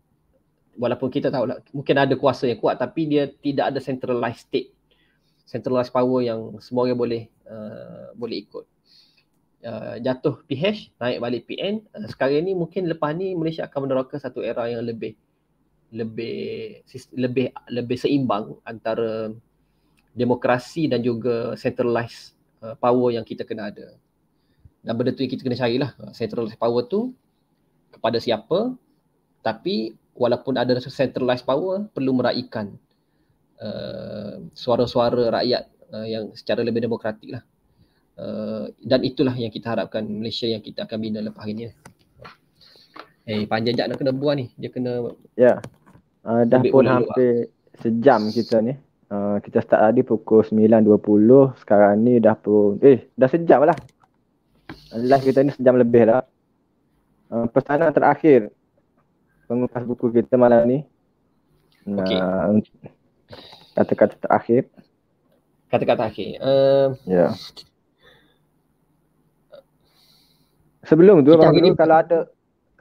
Walaupun kita tahu lah, mungkin ada kuasa yang kuat, tapi dia tidak ada centralized state. Centralized power yang semua orang boleh ikut. Jatuh PH, naik balik PN. Sekarang ni mungkin lepas ni Malaysia akan meneroka satu era yang lebih seimbang antara demokrasi dan juga centralized power yang kita kena ada. Dan benda tu yang kita kena carilah, centralized power tu kepada siapa, tapi walaupun ada centralized power, perlu meraihkan suara-suara rakyat yang secara lebih demokratik lah. Dan itulah yang kita harapkan Malaysia yang kita akan bina lepas hari ni. Panjang Jad nak kena buat ni. Dia kena... Ya. Dah pun hampir sejam kita ni. Kita start tadi pukul 9.20. Sekarang ni dah pun... dah sejam lah. Live kita ni sejam lebih dah. Pesanan terakhir pengupas buku kita malam ni. Kata-kata terakhir. Ya. Sebelum tu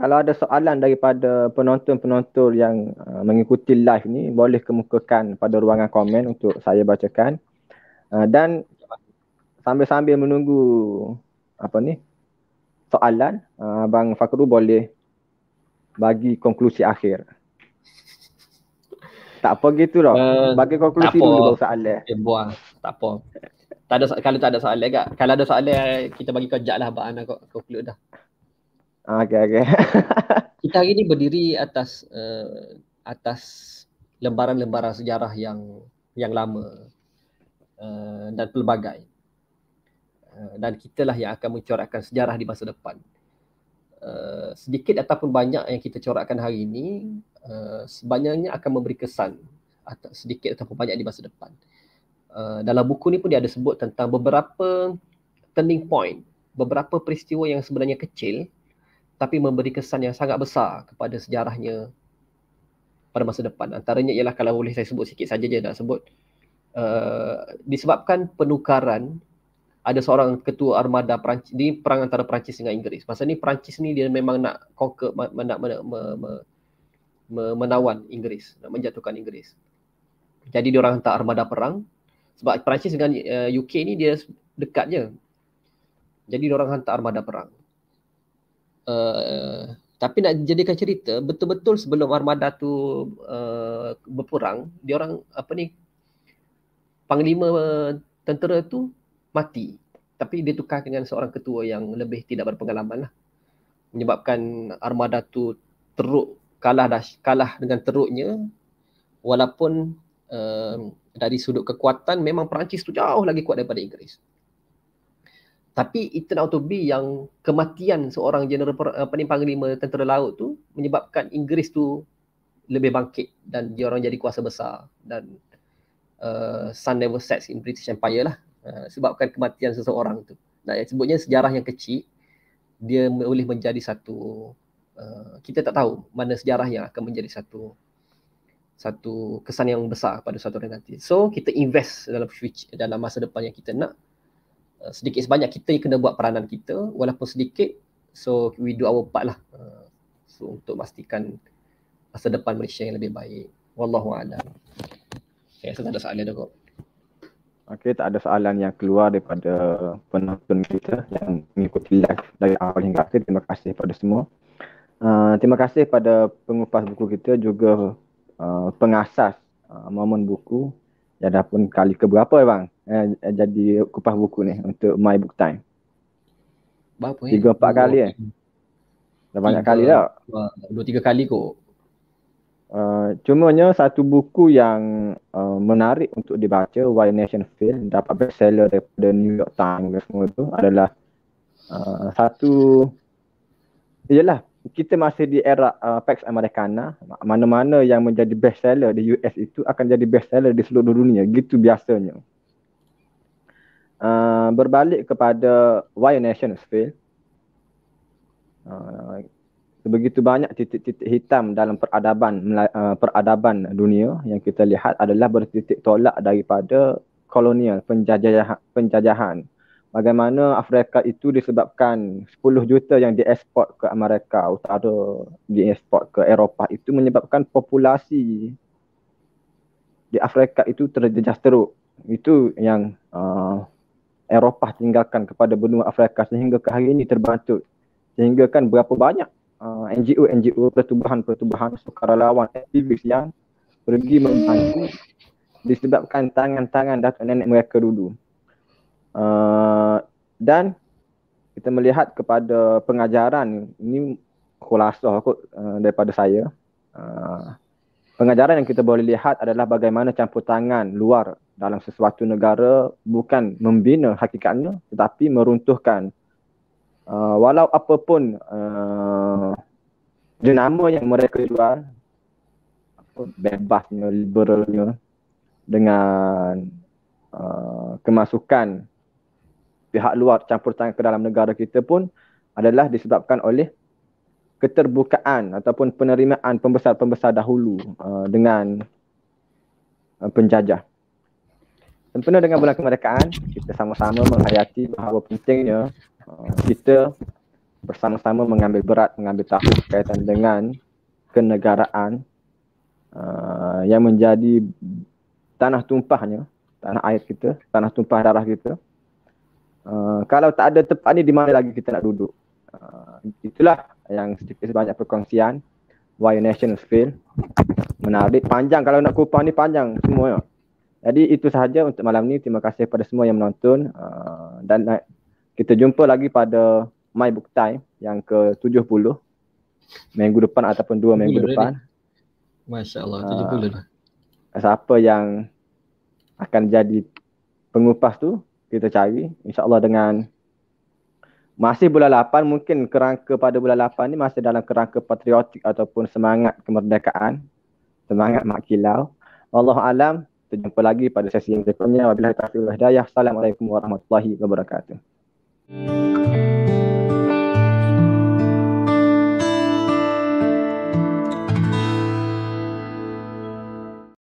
kalau ada soalan daripada penonton-penonton yang mengikuti live ni, boleh kemukakan pada ruangan komen untuk saya bacakan. Dan sambil-sambil menunggu soalan, Abang Fakhrul boleh bagi konklusi akhir. Tak apa gitu loh. Bagi konklusi dulu baru soalan. Buang. Tak apa. Tak ada, kalau tak ada soalan kak. Kalau ada soalan kita bagi kau jap lah Abang Ana kau conclude dah. Okay. Kita hari ni berdiri atas atas lembaran-lembaran sejarah yang lama dan pelbagai. Dan kitalah yang akan mencorakkan sejarah di masa depan. Sedikit ataupun banyak yang kita corakkan hari ini sebanyaknya akan memberi kesan sedikit ataupun banyak di masa depan. Dalam buku ni pun dia ada sebut tentang beberapa turning point, beberapa peristiwa yang sebenarnya kecil tapi memberi kesan yang sangat besar kepada sejarahnya pada masa depan. Antaranya ialah, kalau boleh saya sebut sikit saja je nak sebut, disebabkan penukaran, ada seorang ketua armada Perancis, di perang antara Perancis dengan Inggeris. Masa ni Perancis ni dia memang nak conquer, menawan Inggeris, nak menjatuhkan Inggeris. Jadi dia orang hantar armada perang. Sebab Perancis dengan UK ni dia dekat je. Jadi dia orang hantar armada perang. Tapi nak jadikan cerita, betul-betul sebelum armada tu berperang, dia orang panglima tentera tu mati. Tapi dia tukar dengan seorang ketua yang lebih tidak berpengalaman lah. Menyebabkan armada tu teruk, kalah dengan teruknya. Walaupun dari sudut kekuatan memang Perancis tu jauh lagi kuat daripada Inggeris. Tapi it turned out to be yang kematian seorang jeneral panglima tentera laut tu menyebabkan Inggeris tu lebih bangkit dan dia orang jadi kuasa besar, dan sun never sets in British Empire lah, sebabkan kematian seseorang tu. Nah, sebutnya sejarah yang kecil dia boleh menjadi satu, kita tak tahu mana sejarah yang akan menjadi satu kesan yang besar pada suatu hari nanti. So kita invest dalam masa depan yang kita nak. Sedikit sebanyak kita kena buat peranan kita walaupun sedikit. So we do our part lah. So untuk pastikan masa depan Malaysia yang lebih baik. Wallahu'alam. Saya rasa tak ada soalan dah kok. Okey, tak ada soalan yang keluar daripada penonton kita yang mengikuti live dari awal hingga akhir. Terima kasih kepada semua. Terima kasih pada pengupas buku kita, juga pengasas momen buku yang dah pun kali keberapa bang jadi kupas buku ni untuk My Book Time. Berapa 3-4 kali dah banyak kali dah. 2-3 kali kot. Cumanya satu buku yang menarik untuk dibaca, Why Nation Fail, dapat bestseller daripada New York Times dan semua tu adalah ialah kita masih di era Pax Americana. Mana-mana yang menjadi bestseller di US itu akan jadi bestseller di seluruh dunia. Gitu biasanya. Berbalik kepada Why Nations Fail. Begitu banyak titik-titik hitam dalam peradaban dunia yang kita lihat adalah bertitik tolak daripada kolonial, penjajahan. Bagaimana Afrika itu disebabkan 10 juta yang dieksport ke Amerika Utara, dieksport ke Eropah, itu menyebabkan populasi di Afrika itu terjejas teruk. Itu yang Eropah tinggalkan kepada benua Afrika sehingga ke hari ini terbantut. Sehingga kan berapa banyak NGO, pertubuhan, sukarelawan, aktivis yang pergi membantu disebabkan tangan-tangan datuk nenek mereka dulu. Dan kita melihat kepada pengajaran, ini khulasah kot daripada saya. Pengajaran yang kita boleh lihat adalah bagaimana campur tangan luar dalam sesuatu negara bukan membina hakikatnya tetapi meruntuhkan. Walau apapun jenama yang mereka jual, bebasnya, liberalnya, dengan kemasukan pihak luar campur tangan ke dalam negara kita pun adalah disebabkan oleh keterbukaan ataupun penerimaan pembesar-pembesar dahulu dengan penjajah. Sempena dengan bulan kemerdekaan, kita sama-sama menghayati bahawa pentingnya kita bersama-sama mengambil berat, mengambil tahu berkaitan dengan kenegaraan yang menjadi tanah tumpahnya, tanah air kita, tanah tumpah darah kita. Kalau tak ada tempat ni, di mana lagi kita nak duduk? Itulah yang sedikit sebanyak perkongsian. Why Nations Fail. Menarik, panjang, kalau nak kupas ni panjang semua. Jadi itu sahaja untuk malam ni. Terima kasih kepada semua yang menonton. Dan kita jumpa lagi pada My Book Time yang ke-70 minggu depan ataupun 2 minggu depan. Masya Allah, 70 dah. Siapa yang akan jadi pengupas tu kita cari, insya-Allah dengan masih bulan 8, mungkin kerangka pada bulan 8 ni masih dalam kerangka patriotik ataupun semangat kemerdekaan, semangat mak kilau. Wallahu alam. Kita jumpa lagi pada sesi yang berikutnya. Wabillahi taufiq wal hidayah. Assalamualaikum warahmatullahi wabarakatuh.